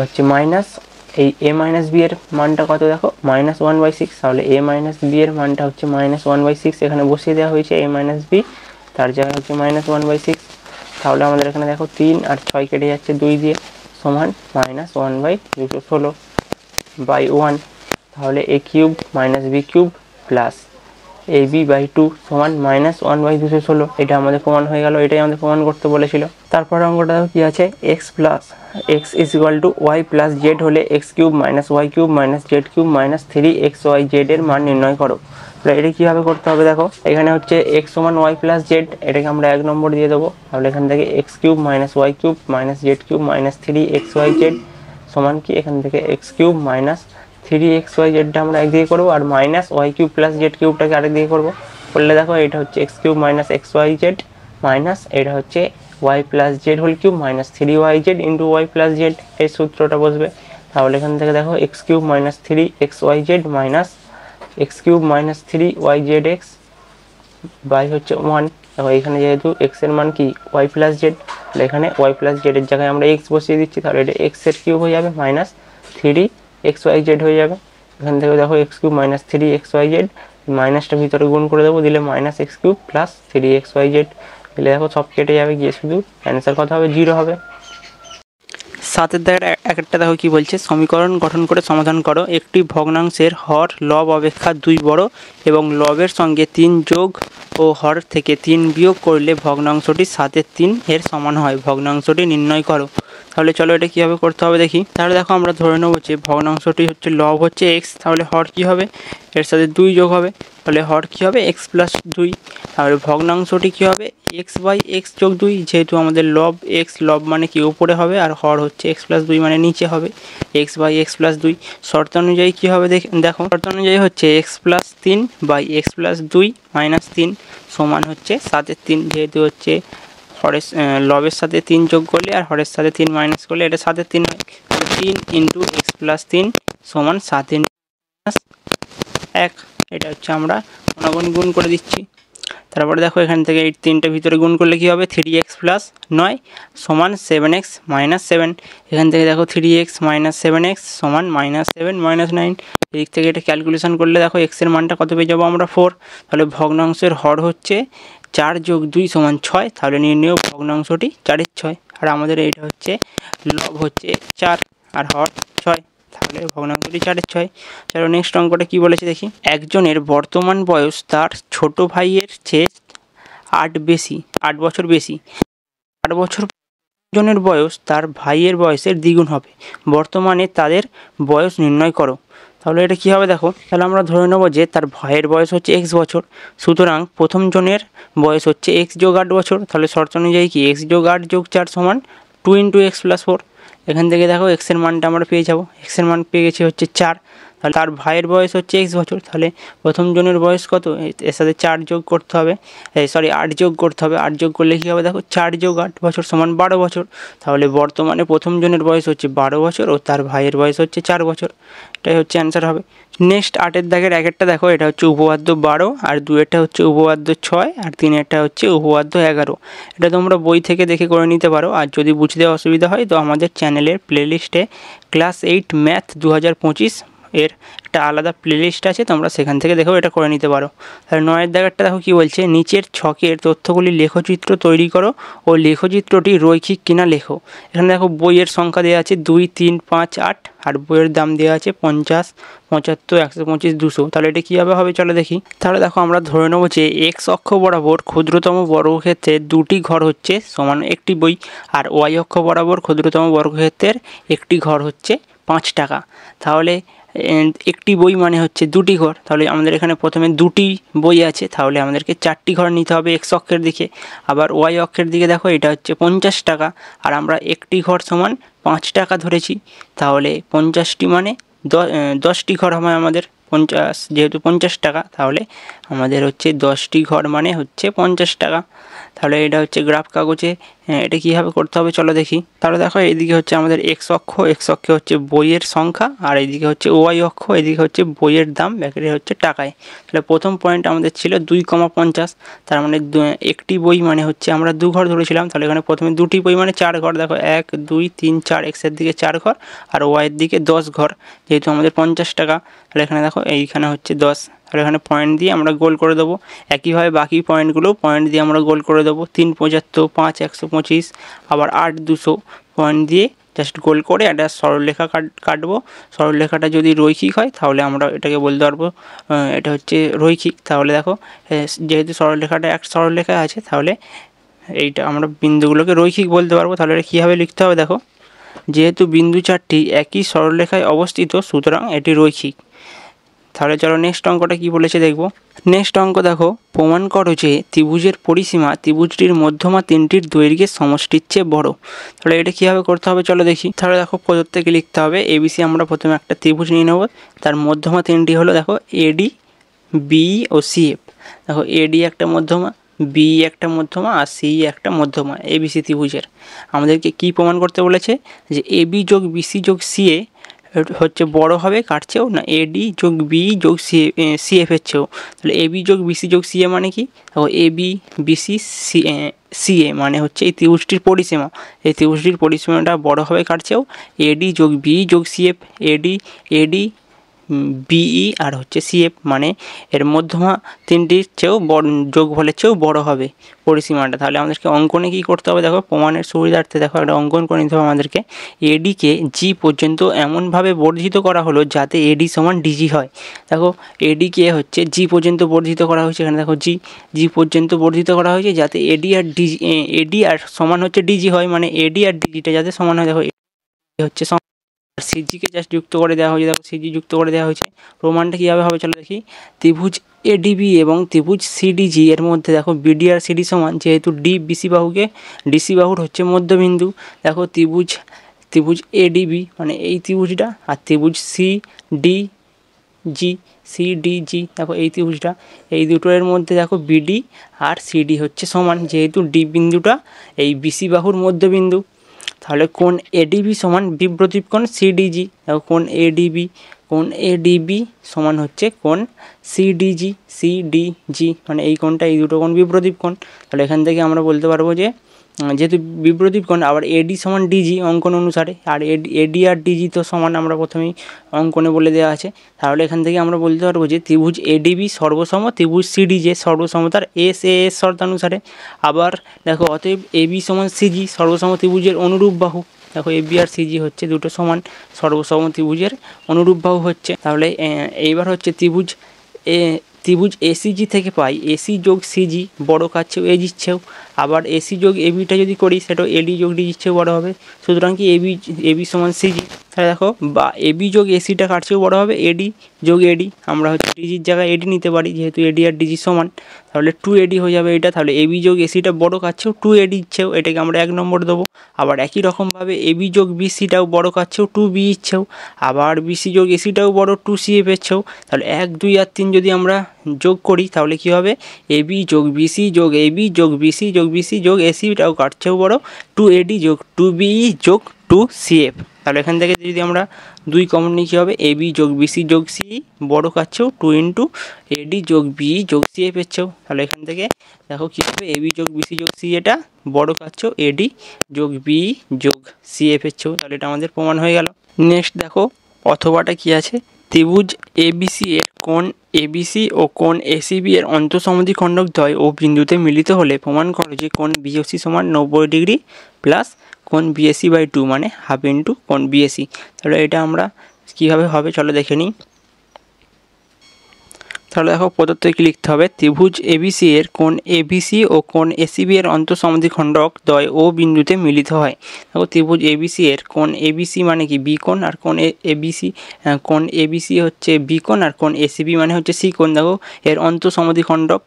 হচ্ছে মাইনাস এই a মাইনাস বি এর মানটা কত দেখো মাইনাস 1/6, তাহলে a মাইনাস বি এর মানটা হচ্ছে মাইনাস 1/6, এখানে বসিয়ে দেওয়া হয়েছে a মাইনাস বি, তার জায়গায় হচ্ছে মাইনাস 1/6, তাহলে আমাদের এখানে দেখো 3 আর 6 কেটে যাচ্ছে 2 দিয়ে, সমান -1/216/1। তাহলে a cube minus b cube plus ab/2 সমান -1/216। এটা আমাদের প্রমাণ হয়ে গেল, এটাই আমাদের প্রমাণ করতে বলেছিল। তারপর অঙ্কটা কি আছে, x is equal to y plus z হলে x cube minus y cube minus z cube minus 3xyz এর মান নির্ণয় করো। তাহলে এটা কীভাবে করতে হবে দেখো, এখানে হচ্ছে x সমান ওয়াই প্লাস জেড, এটাকে আমরা 1 নম্বর দিয়ে দেবো। তাহলে এখান থেকে x cube minus y cube minus z cube minus 3xyz সমান কি, এখান থেকে x কিউব মাইনাস 3xyzটা আমরা একদিকে করবো, আর minus y cube plus z কিউবটাকে আরেকদিকে করবো। করলে দেখো এটা হচ্ছে x cube minus xyz minus এটা হচ্ছে y plus z whole cube minus 3yz into y plus z, এই সূত্রটা বসবে। তাহলে এখান থেকে দেখো x cube minus 3xyz minus x cube minus 3yzx by হচ্ছে 1। দেখো এখানে যেহেতু x এর মান কি y প্লাস জেড, তাহলে এখানে y প্লাস জেড এর জায়গায় আমরা x বসিয়ে দিচ্ছি, তাহলে এটা x এর কিউব হয়ে যাবে মাইনাস 3xyz হয়ে যাবে। এখান থেকে দেখো x কিউব মাইনাস 3xyz, মাইনাসটা ভিতরে গুণ করে দেবো, দিলে minus x cube plus 3xyz, দিলে দেখো সব কেটে যাবে, গিয়ে শুধু অ্যান্সার কত হবে, 0 হবে। 7 দাগের একটা দেখো কি বলছে, সমীকরণ গঠন করে সমাধান করো। একটি ভগ্নাংশের হর লব অপেক্ষা 2 বড় এবং লবের সঙ্গে 3 যোগ ও হর থেকে 3 বিয়োগ করলে ভগ্নাংশটি 7/3 এর সমান হয়। ভগ্নাংশটি নির্ণয় করো। তাহলে চলো এটা কীভাবে করতে হবে দেখি। তাহলে দেখো আমরা ধরে নেবো যে ভগ্নাংশটি হচ্ছে লব হচ্ছে x, তাহলে হর কী হবে, এর সাথে 2 যোগ হবে, তাহলে হর কী হবে x প্লাস 2। তাহলে ভগ্নাংশটি কী হবে x/x যোগ 2, যেহেতু আমাদের লব x, লব মানে কি উপরে হবে, আর হর হচ্ছে x প্লাস 2 মানে নিচে হবে, x/x প্লাস 2। শর্ত অনুযায়ী কী হবে দেখো, শর্ত অনুযায়ী হচ্ছে x plus 3/x plus 2 minus 3 সমান হচ্ছে 7/3, যেহেতু হচ্ছে হরের লবের সাথে 3 যোগ করলে আর হরের সাথে 3 মাইনাস করলে এটা 7/3 হয়। 3 ইন্টু x প্লাস 3 সমান 7 ইন্টু 1, এটা হচ্ছে আমরা গুণ করে দিচ্ছি। তারপরে দেখো এখান থেকে এই 3টে ভিতরে গুণ করলে কী হবে, 3x প্লাস 9 সমান 7x মাইনাস 7। এখান থেকে দেখো 3x মাইনাস 7x সমান -7 মাইনাস 9। এদিক থেকে এটা ক্যালকুলেশন করলে দেখো x এর মানটা কত পেয়ে যাবো আমরা, 4। তাহলে ভগ্নাংশের হর হচ্ছে 4 যোগ 2 সমান 6, তাহলে নির্ণয় ভগ্নাংশটি 4/6। আর আমাদের এইটা হচ্ছে লব হচ্ছে 4 আর হর 6, তাহলে ভগ্নাংশটি 4/6। চলো নেক্সট অঙ্কটা কী বলেছে দেখি। একজনের বর্তমান বয়স তার ছোট ভাইয়ের চেয়ে 8 বছর বেশি। 8 বছর জনের বয়স তার ভাইয়ের বয়সের দ্বিগুণ হবে। বর্তমানে তাদের বয়স নির্ণয় করো। তাহলে এটা কী হবে দেখো, তাহলে আমরা ধরে নেবো যে তার ভাইয়ের বয়স হচ্ছে x বছর, সুতরাং প্রথম জনের বয়স হচ্ছে x যোগ 8 বছর। তাহলে শর্ত অনুযায়ী কি x যোগ 8 যোগ 4 সমান 2 ইন্টু x প্লাস 4। এখান থেকে দেখো x এর মানটা আমরা পেয়ে যাবো, x এর মান পেয়ে গেছি হচ্ছে 4। তাহলে তার ভাইয়ের বয়স হচ্ছে x বছর, তাহলে প্রথম জনের বয়স কত, এর সাথে 4 যোগ করতে হবে, 8 যোগ করতে হবে। 8 যোগ করলে কী হবে দেখো, 4 যোগ 8 বছর সমান 12 বছর। তাহলে বর্তমানে প্রথম জনের বয়স হচ্ছে 12 বছর ও তার ভাইয়ের বয়স হচ্ছে 4 বছর, এটাই হচ্ছে অ্যান্সার হবে। নেক্সট 8 দাগের 1 দেখো, এটা হচ্ছে উপপাদ্য 12, আর 2 হচ্ছে উপপাদ্য 6, আর 3 হচ্ছে উপপাদ্য 11। এটা তোমরা বই থেকে দেখে করে নিতে পারো, আর যদি বুঝতে অসুবিধা হয় তো আমাদের চ্যানেলের প্লেলিস্টে ক্লাস 8 ম্যাথ 2025 এর একটা আলাদা প্লেলিস্ট আছে, তোমরা সেখান থেকে দেখো এটা করে নিতে পারো। তাহলে 9 দাগেরটা দেখো কী বলছে, নিচের ছকের তথ্যগুলি লেখচিত্র তৈরি করো ও লেখচিত্রটি রৈখিক কিনা লেখো। এখানে দেখো বইয়ের সংখ্যা দেওয়া আছে 2, 3, 5, 8, আর বইয়ের দাম দেওয়া আছে 50, 75, 125, 200। তাহলে এটা কীভাবে হবে চলো দেখি। তাহলে দেখো আমরা ধরে নেবো যে x অক্ষ বরাবর ক্ষুদ্রতম বর্গক্ষেত্রে 2টি ঘর হচ্ছে সমান একটি বই, আর y অক্ষ বরাবর ক্ষুদ্রতম বর্গক্ষেত্রের একটি ঘর হচ্ছে 5 টাকা। তাহলে একটি বই মানে হচ্ছে 2টি ঘর, তাহলে আমাদের এখানে প্রথমে 2টি বই আছে, তাহলে আমাদেরকে 4টি ঘর নিতে হবে x অক্ষের দিকে। আবার y অক্ষের দিকে দেখো এটা হচ্ছে 50 টাকা, আর আমরা একটি ঘর সমান 5 টাকা ধরেছি, তাহলে 50টি মানে 10টি ঘর হবে আমাদের। 50 যেহেতু 50 টাকা, তাহলে আমাদের হচ্ছে 10টি ঘর মানে হচ্ছে 50 টাকা। তাহলে এটা হচ্ছে গ্রাফ কাগজে, এটা কীভাবে করতে হবে চলো দেখি। তাহলে দেখো এইদিকে হচ্ছে আমাদের x অক্ষে হচ্ছে বইয়ের সংখ্যা, আর এইদিকে হচ্ছে y অক্ষ, এদিকে হচ্ছে বইয়ের দাম, ব্যাকেটে হচ্ছে টাকায়। তাহলে প্রথম পয়েন্ট আমাদের ছিল 2,50, তার মানে একটি বই মানে হচ্ছে আমরা 2 ঘর ধরেছিলাম, তাহলে এখানে প্রথমে 2টি বই মানে 4 ঘর। দেখো 1, 2, 3, 4, এর দিকে 4 ঘর আর y এর দিকে 10 ঘর, যেহেতু আমাদের 50 টাকা, তাহলে এখানে দেখো এইখানে হচ্ছে 10, তাহলে এখানে পয়েন্ট দিয়ে আমরা গোল করে দেবো। একইভাবে বাকি পয়েন্টগুলো পয়েন্ট দিয়ে আমরা গোল করে দেবো। 3 75, 5 125, আবার 8 200 পয়েন্ট দিয়ে জাস্ট গোল করে একটা সরলরেখা কাটবো। সরলরেখাটা যদি রৈখিক হয় তাহলে আমরা এটাকে বলতে পারবো এটা হচ্ছে রৈখিক। তাহলে দেখো যেহেতু সরলরেখাটা এক সরলরেখায় আছে তাহলে এইটা আমরা বিন্দুগুলোকে রৈখিক বলতে পারবো। তাহলে এটা কীভাবে লিখতে হবে দেখো, যেহেতু বিন্দু চারটি একই সরলরেখায় অবস্থিত সুতরাং এটি রৈখিক। তাহলে চলো নেক্সট অঙ্কটা কী বলেছে দেখব। নেক্সট অঙ্ক দেখো, প্রমাণ করো যে ত্রিভুজের পরিসীমা ত্রিভুজটির মধ্যমা তিনটির দৈর্ঘ্যের সমষ্টির চেয়ে বড়। তাহলে এটা কীভাবে করতে হবে চলো দেখি। তাহলে দেখো প্রদত্তকে লিখতে হবে এবিসি। আমরা প্রথমে একটা ত্রিভুজ নিয়ে নেব, তার মধ্যমা তিনটি হলো দেখো এডি, বি ও সিএফ। দেখো এডি একটা মধ্যমা, বি একটা মধ্যমা আর সি একটা মধ্যমা এবিসি ত্রিভুজের। আমাদেরকে কি প্রমাণ করতে বলেছে যে এবি যোগ বিসি যোগ সিএ হচ্ছে বড় হবে কার চেয়েও না এডি যোগ বি যোগ সিএফের চেয়েও। তাহলে এবি যোগ বিসি যোগ সিএ মানে কি, দেখো এবি বিসি সিএ মানে হচ্ছে এই ত্রিভুজটির পরিসীমা। এই ত্রিভুজটির পরিসীমাটা বড় হবে কার চেয়েও এডি যোগ বি যোগ সিএফ। এডি বিই আর হচ্ছে সিএফ মানে এর মধ্যমা তিনটির চেয়েও যোগফলের চেয়েও বড় হবে পরিসীমাটা। তাহলে আমাদেরকে অঙ্কনে কী করতে হবে দেখো, প্রমাণের সুবিধার্থে দেখো একটা অঙ্কন করে নিতে হবে আমাদেরকে। এডিকে জি পর্যন্ত এমনভাবে বর্ধিত করা হলো যাতে এডি সমান ডিজি হয়। দেখো এডিকে হচ্ছে জি পর্যন্ত বর্ধিত করা হয়েছে, এখানে দেখো জি পর্যন্ত বর্ধিত করা হয়েছে যাতে এডি আর সমান হচ্ছে ডিজি হয়, মানে এডি আর ডিজিটা যাতে সমান হয়। দেখো হচ্ছে সিজিকে জাস্ট যুক্ত করে দেওয়া হয়েছে, দেখো সিজি যুক্ত করে দেওয়া হয়েছে। প্রমাণটা কীভাবে হবে চলো দেখি। ত্রিভুজ এডিবি এবং ত্রিভুজ সিডিজি এর মধ্যে দেখো বিডি আর সিডি সমান, যেহেতু ডি বিসি বাহুকে ডিসি বাহুর হচ্ছে মধ্যবিন্দু। দেখো ত্রিভুজ এডিবি মানে এই ত্রিভুজটা, আর ত্রিভুজ সিডিজি দেখো এই ত্রিভুজটা, এই দুটোর মধ্যে দেখো বিডি আর সিডি হচ্ছে সমান, যেহেতু ডি বিন্দুটা এই বিসি বাহুর মধ্যবিন্দু। তাহলে কোণ এডিবি সমান বিপ্রতীপ কোণ সিডিজি। দেখো কোণ এডিবি সমান হচ্ছে কোণ সিডিজি মানে এই কোণটা, এই দুটো কোণ বিপ্রতীপ কোণ। তাহলে এখান থেকে আমরা বলতে পারবো যে যেহেতু বিপ্রতীপ কোণ আবার এডি সমান ডিজি অঙ্কন অনুসারে, আর এডি আর ডিজি তো সমান আমরা প্রথমেই অঙ্কনে বলে দেওয়া আছে। তাহলে এখান থেকে আমরা বলতে পারবো যে ত্রিভুজ এডিবি সর্বসম ত্রিভুজ সিডিজি সর্বসমতার এস শর্তানুসারে। আবার দেখো অতএব এবি সমান সিজি সর্বসম ত্রিভুজের অনুরূপ বাহু। দেখো এবি আর সিজি হচ্ছে দুটো সমান সর্বসম ত্রিভুজের অনুরূপ বাহু হচ্ছে। তাহলে এইবার হচ্ছে ত্রিভুজ এসিজি থেকে পাই এসি যোগ সিজি বড় কার চেয়েও এজির চেয়েও। আবার এসি যোগ এবিটা যদি করি সেটাও এডি যোগ ডিজির চেয়েও বড় হবে। সুতরাং কি এবি সমান সিজি। তাহলে দেখো বা এবি যোগ এসিটা কার চেয়েও বড় হবে এডি যোগ এডি। আমরা হচ্ছে ডিজির জায়গায় এডি নিতে পারি যেহেতু এডি আর ডিজি সমান, তাহলে 2AD হয়ে যাবে এটা। তাহলে এবি যোগ এসিটা বড় কার চেয়েও 2AD ইচ্ছেও, এটাকে আমরা 1 নম্বর দেবো। আবার একই রকমভাবে এবি যোগ বিসিটাও বড় কার চেয়েও 2B ইচ্ছেও। আবার বিসি যোগ এসিটাও বড় 2CF এর চেয়েও। তাহলে 1 2 আর 3 যদি আমরা যোগ করি তাহলে কী হবে এবি যোগ বিসি যোগ এবি যোগ বিসি যোগ বিসি যোগ এসিটাও কার চেয়েও বড় 2AD যোগ 2BE যোগ 2CF। তাহলে এখান থেকে যদি আমরা 2 কমন নিই কী হবে এবি যোগ বিসি যোগ সি বড় কার চেয়েও 2 AD যোগ BE যোগ CF এর চেয়েও। তাহলে এখান থেকে দেখো কী হবে এবি যোগ বিসি যোগ সি এটা বড় কার চেয়েও এডি যোগ BE যোগ CF এর চেয়েও। তাহলে এটা আমাদের প্রমাণ হয়ে গেল। নেক্সট দেখো অথবাটা কি আছে, ত্রিভুজ এবিসি এর কোণ এবিসি ও কোণ এসিবি এর অন্তঃসমদ্বিখণ্ডক দ্বয় ও বিন্দুতে মিলিত হলে প্রমাণ করো যে কোণ বিওসি সমান 90 ডিগ্রি প্লাস কোণ বিএসি বাই 2 মানে হাফ ইন্টু কোণ বিএসি। তাহলে এটা আমরা কীভাবে হবে চলো দেখে নিই। তাহলে দেখো প্রদত্ত কি লিখতে হবে, ত্রিভুজ এবিসি এর কোণ এবিসি ও কোণ এসিবি এর অন্তঃসমদ্বিখণ্ডক দ্বয় ও বিন্দুতে মিলিত হয়। দেখো ত্রিভুজ এবিসি এর কোণ এবিসি মানে কি বি কোণ, আর কোণ এবিসি হচ্ছে বি কোণ, আর কোণ এসিবি মানে হচ্ছে সি কোণ। দেখো এর অন্তঃসমদ্বিখণ্ডক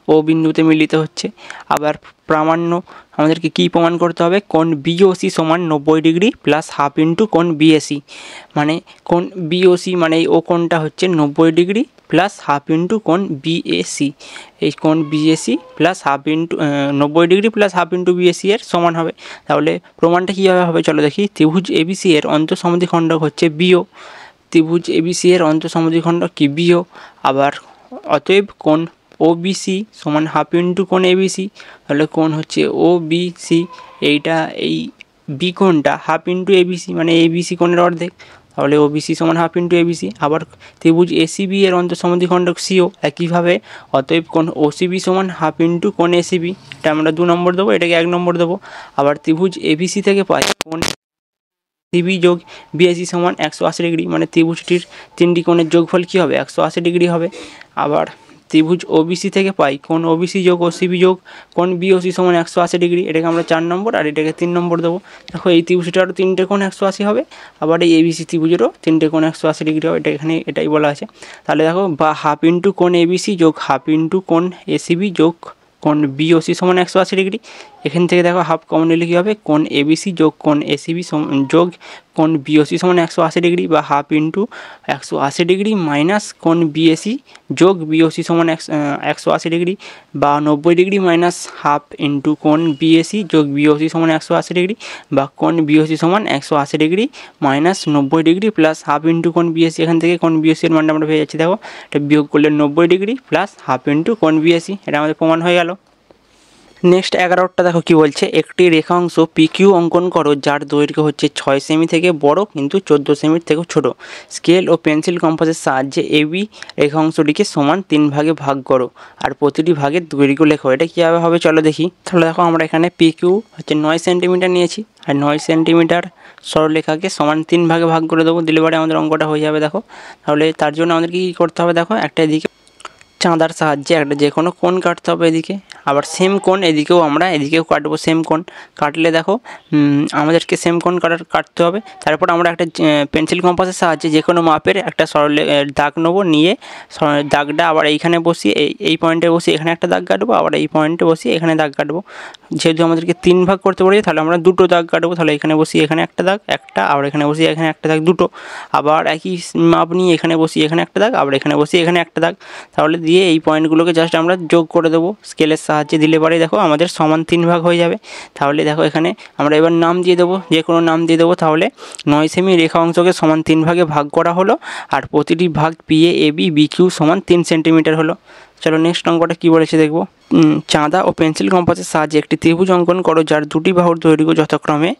ও বিন্দুতে মিলিত হচ্ছে। আবার প্রামাণ্য আমাদেরকে কী প্রমাণ করতে হবে, কোণ বিওসি সমান 90 ডিগ্রি প্লাস হাফ ইন্টু কোণ বিএসি মানে কোণ বিওসি মানে এই ও কোণটা হচ্ছে 90 ডিগ্রি প্লাস হাফ ইন্টু কোণ বিএসি। এই কোণ BAC plus half into 90 degree plus half into BAC এর সমান হবে। তাহলে প্রমাণটা কীভাবে হবে চলো দেখি। ত্রিভুজ এবিসি এর অন্তঃসমদ্বিখণ্ডক হচ্ছে বিও, ত্রিভুজ এবিসি এর অন্তঃসমদ্বিখণ্ডক কি বিও। আবার অতএব কোণ ওবিসি সমান হাফ ইন্টু কোণ এবিসি। তাহলে কোণ হচ্ছে ওবিসি এইটা এই বি কোণটা হাফ ইন্টু এবিসি মানে এবিসি কোণের অর্ধেক। তাহলে ওবিসি সমান হাফ ইন্টু এবিসি। আবার ত্রিভুজ এসিবি এর অন্তঃসমদ্বিখণ্ডক সিও একইভাবে, অতএব কোণ ওসিবি সমান হাফ ইন্টু কোণ এসিবি, এটা আমরা 2 নম্বর দেবো, এটাকে 1 নম্বর দেবো। আবার ত্রিভুজ এবিসি থেকে পাই কোণ সিবি যোগ বিএসি সমান 180 ডিগ্রি, মানে ত্রিভুজটির 3টি কোণের যোগফল কী হবে 180 ডিগ্রি হবে। আবার ত্রিভুজ ওবিসি থেকে পাই কোণ ওবিসি যোগ ওসিবি যোগ কোণ বিওসি সমান 180 ডিগ্রি, এটাকে আমরা 4 নম্বর আর এটাকে 3 নম্বর দেবো। দেখো এই ত্রিভুজটারও 3টে কোণ 180 হবে, আবার এই এবিসি ত্রিভুজেরও 3টে কোণ 180 ডিগ্রি হবে, এটা এখানে এটাই বলা আছে। তাহলে দেখো বা হাফ ইন্টু কোণ এবিসি যোগ হাফ ইন্টু কোণ এসিবি যোগ কোণ বিওসি সমান 180 ডিগ্রি। এখান থেকে দেখো হাফ কমন নিলে কী হবে কোণ এবিসি যোগ কোণ এসিবি যোগ কোণ বিওসি সমান 180 ডিগ্রি, বা হাফ ইন্টু 180 ডিগ্রি মাইনাস কোণ বিএসি যোগ বিওসি সমান 180 ডিগ্রি, বা 90 ডিগ্রি মাইনাস হাফ ইন্টু কোণ বিএসি যোগ বিওসি সমান 180 ডিগ্রি, বা কোণ বিওসি সমান 180 degree minus 90 degree plus half into কোণ বিএসি। এখান থেকে কোণ বিএসি এর মানটা আমরা পেয়ে যাচ্ছি, দেখো এটা বিয়োগ করলে 90 ডিগ্রি প্লাস হাফ ইন্টু কোণ বিএসি, এটা আমাদের প্রমাণ হয়ে গেল। নেক্সট 11টা দেখো কি বলছে, একটি রেখাংশ পিকিউ অঙ্কন করো যার দৈর্ঘ্য হচ্ছে 6 সেমি থেকে বড় কিন্তু 14 সেমির থেকেও ছোট। স্কেল ও পেন্সিল কম্পাসের সাহায্যে এবি রেখাংশটিকে সমান 3 ভাগে ভাগ করো আর প্রতিটি ভাগের দৈর্ঘ্য লেখো। এটা কীভাবে হবে চলো দেখি। তাহলে দেখো আমরা এখানে পিকিউ হচ্ছে 9 সেন্টিমিটার নিয়েছি, আর 9 সেন্টিমিটার সরলরেখাকে সমান 3 ভাগে ভাগ করে দেবো, দিলে পরে আমাদের অঙ্কটা হয়ে যাবে। দেখো তাহলে তার জন্য আমাদের কী করতে হবে, দেখো একটা এদিকে চাঁদার সাহায্যে একটা যে কোনো কোণ কাটতে হবে এদিকে, আবার সেম কোণ এদিকেও আমরা এদিকেও কাটবো, সেম কোণ কাটলে দেখো আমাদেরকে সেম কোণ কাটতে হবে। তারপর আমরা একটা পেন্সিল কম্পাসের সাহায্যে যে কোনো মাপের একটা সরল দাগ নেবো, নিয়ে দাগটা আবার এইখানে বসিয়ে এই পয়েন্টে বসিয়ে এখানে একটা দাগ কাটবো, আবার এই পয়েন্টে বসিয়ে এখানে দাগ কাটবো। যেহেতু আমাদেরকে 3 ভাগ করতে পারি তাহলে আমরা 2টো দাগ কাটবো, তাহলে এখানে বসিয়ে এখানে একটা দাগ একটা, আবার এখানে বসিয়ে এখানে একটা দাগ 2টো, আবার একই মাপ নিয়ে এখানে বসিয়ে এখানে একটা দাগ, আবার এখানে বসিয়ে এখানে একটা দাগ, তাহলে দিয়ে এই পয়েন্টগুলোকে জাস্ট আমরা যোগ করে দেবো স্কেলের সাহায্যে, দিলে পরে দেখো আমাদের সমান 3 ভাগ হয়ে যাবে। তাহলে দেখো এখানে আমরা এবার নাম দিয়ে দেবো, যে কোনো নাম দিয়ে দেবো। তাহলে 9 সেমি রেখা অংশকে সমান 3 ভাগে ভাগ করা হলো, আর প্রতিটি ভাগ পিএ এবি বিকিউ সমান 3 সেন্টিমিটার হলো। চলো নেক্সট অঙ্কটা কী বলেছে দেখবো। চাঁদা ও পেন্সিল কম্পাসের সাহায্যে একটি ত্রিভুজ অঙ্কন করো যার দুটি বাহুর দৈর্ঘ্য যথাক্রমে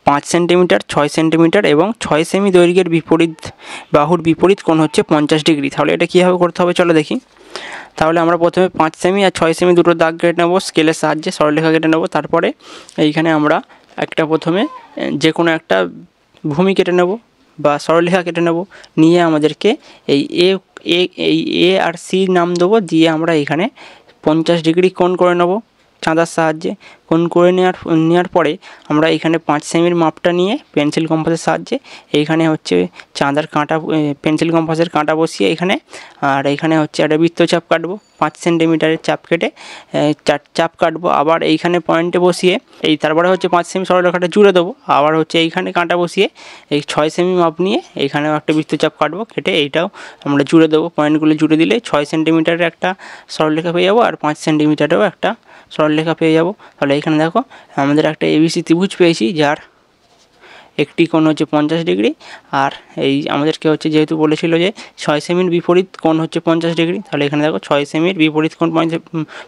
5 সেন্টিমিটার 6 সেন্টিমিটার এবং 6 সেমি দৈর্ঘ্যের বাহুর বিপরীত কোণ হচ্ছে 50 ডিগ্রি। তাহলে এটা কীভাবে করতে হবে চলো দেখি। তাহলে আমরা প্রথমে 5 সেমি আর 6 সেমি দুটো দাগ কেটে নেবো, স্কেলের সাহায্যে সরলরেখা কেটে নেবো। তারপরে এইখানে আমরা একটা প্রথমে যে কোনো একটা ভূমি কেটে নেব বা সরলরেখা কেটে নেব, নিয়ে আমাদেরকে এই এ আর সি নাম দেবো, দিয়ে আমরা এখানে 50 ডিগ্রি কোণ করে নেব চাঁদার সাহায্যে। কোণ করে নেওয়ার পরে আমরা এখানে 5 সেমির মাপটা নিয়ে পেন্সিল কম্পাসের সাহায্যে এইখানে হচ্ছে চাঁদার কাঁটা পেন্সিল কম্পাসের কাঁটা বসিয়ে এখানে, আর এখানে হচ্ছে একটা বৃত্তচাপ কাটবো 5 সেন্টিমিটারের চাপ কেটে চাপ কাটবো। আবার এইখানে পয়েন্টে বসিয়ে তারপরে হচ্ছে 5 সেমি সরলরেখাটা জুড়ে দেবো, আবার হচ্ছে এইখানে কাঁটা বসিয়ে এই 6 সেমি মাপ নিয়ে এইখানেও একটা বৃত্তচাপ কাটবো, কেটে এইটাও আমরা জুড়ে দেবো। পয়েন্টগুলো জুড়ে দিলে 6 সেন্টিমিটারের একটা সরলরেখা পেয়ে যাবো, আর 5 সেন্টিমিটারেও একটা সরলরেখা পেয়ে যাবো। তাহলে এখানে দেখো আমাদের একটা এবিসি ত্রিভুজ পেয়েছি যার একটি কোণ হচ্ছে 50 ডিগ্রি, আর এই আমাদেরকে হচ্ছে যেহেতু বলেছিল যে 6 সেমির বিপরীত কোণ হচ্ছে 50 ডিগ্রি, তাহলে এখানে দেখো 6 সেমির বিপরীত কোণ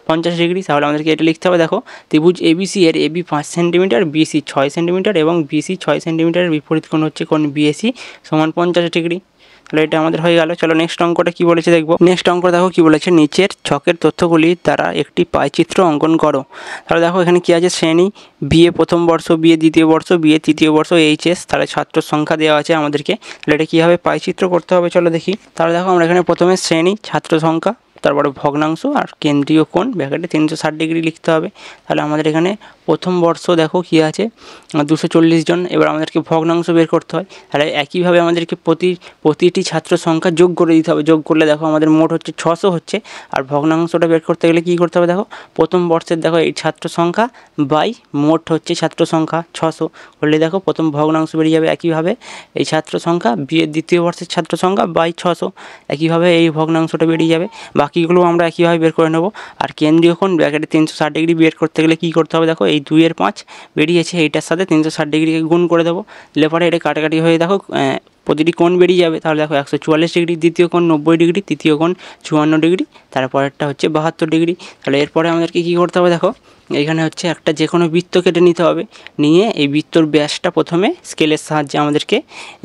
50 ডিগ্রি। তাহলে আমাদেরকে এটা লিখতে হবে, দেখো ত্রিভুজ এবিসি এর এবি 5 সেন্টিমিটার বিসি 6 সেন্টিমিটার এবং বিসি 6 সেন্টিমিটারের বিপরীত কোণ হচ্ছে কোণ বিএসি সমান 50 ডিগ্রি। তাহলে এটা আমাদের হয়ে গেল। চলো নেক্সট অঙ্কটা কী বলেছে দেখবো। নেক্সট অঙ্ক দেখো কী বলেছে, নিচের ছকের তথ্যগুলি দ্বারা একটি পাইচিত্র অঙ্কন করো। তাহলে দেখো এখানে কী আছে, শ্রেণী বিএ প্রথম বর্ষ, বিএ দ্বিতীয় বর্ষ, বিএ তৃতীয় বর্ষ, এইচএস, তাহলে ছাত্র সংখ্যা দেওয়া আছে আমাদেরকে। তাহলে এটা কীভাবে পাইচিত্র করতে হবে চলো দেখি। তাহলে দেখো আমরা এখানে প্রথমে শ্রেণী, ছাত্র সংখ্যা, তারপরে ভগ্নাংশ আর কেন্দ্রীয় কোণ ব্র্যাকেটে 360 ডিগ্রি লিখতে হবে। তাহলে আমাদের এখানে প্রথম বর্ষ দেখো কী আছে 240 জন। এবার আমাদেরকে ভগ্নাংশ বের করতে হয়, তাহলে একইভাবে আমাদেরকে প্রতিটি ছাত্র সংখ্যা যোগ করে দিতে হবে। যোগ করলে দেখো আমাদের মোট হচ্ছে 600 হচ্ছে, আর ভগ্নাংশটা বের করতে গেলে কী করতে হবে, দেখো প্রথম বর্ষের দেখো এই ছাত্র সংখ্যা বাই মোট হচ্ছে ছাত্র সংখ্যা 600 করলে দেখো প্রথম ভগ্নাংশ বেরিয়ে যাবে। একইভাবে এই ছাত্র সংখ্যা বিয়ের দ্বিতীয় বর্ষের ছাত্র সংখ্যা বাই 600, একইভাবে এই ভগ্নাংশটা বেরিয়ে যাবে। বাকিগুলো আমরা একইভাবে বের করে নেব। আর কেন্দ্রীয় কোণ ব্র্যাকেটে 360 ডিগ্রি বের করতে গেলে কী করতে হবে, দেখো এই 2-এর 5 বেরিয়েছে, এইটার সাথে 360 ডিগ্রিকে গুণ করে দেবো, দিলে পরে এটা কাটাকাটি হয়ে দেখো প্রতিটি কোণ বেরিয়ে যাবে। তাহলে দেখো 144 ডিগ্রি দ্বিতীয় কোণ, 90 ডিগ্রি তৃতীয় কোণ, 54 ডিগ্রি, তারপরেরটা হচ্ছে 72 ডিগ্রি। তাহলে এরপরে আমাদেরকে কী করতে হবে দেখো, এইখানে হচ্ছে একটা যে কোনো বৃত্ত কেটে নিতে হবে, নিয়ে এই বৃত্তর ব্যাসটা প্রথমে স্কেলের সাহায্যে আমাদেরকে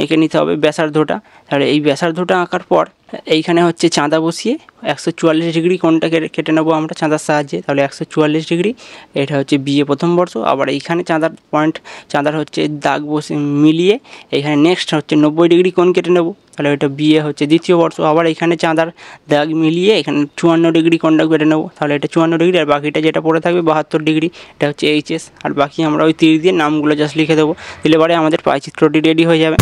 এঁকে নিতে হবে ব্যাসার্ধটা। তাহলে এই ব্যাসার্ধটা আঁকার পর এইখানে হচ্ছে চাঁদা বসিয়ে 144 ডিগ্রি কোণটা কেটে নেবো আমরা চাঁদার সাহায্যে। তাহলে 144 ডিগ্রি, এটা হচ্ছে বিয়ে প্রথম বর্ষ। আবার এইখানে চাঁদার পয়েন্ট, চাঁদার হচ্ছে দাগ বসে মিলিয়ে এইখানে নেক্সট হচ্ছে 90 ডিগ্রি কোণ কেটে নেবো। তাহলে এটা বিয়ে হচ্ছে দ্বিতীয় বর্ষ। আবার এখানে চাঁদার দাগ মিলিয়ে এখানে 54 ডিগ্রি কোণটা কেটে নেবো। তাহলে এটা 54 ডিগ্রি, আর বাকিটা যেটা পড়ে থাকবে 72 ডিগ্রি, এটা হচ্ছে এইচএস। আর বাকি আমরা ওই তীর দিয়ে নামগুলো জাস্ট লিখে দেবো, দিলে পরে আমাদের পাইচিত্রটি রেডি হয়ে যাবে।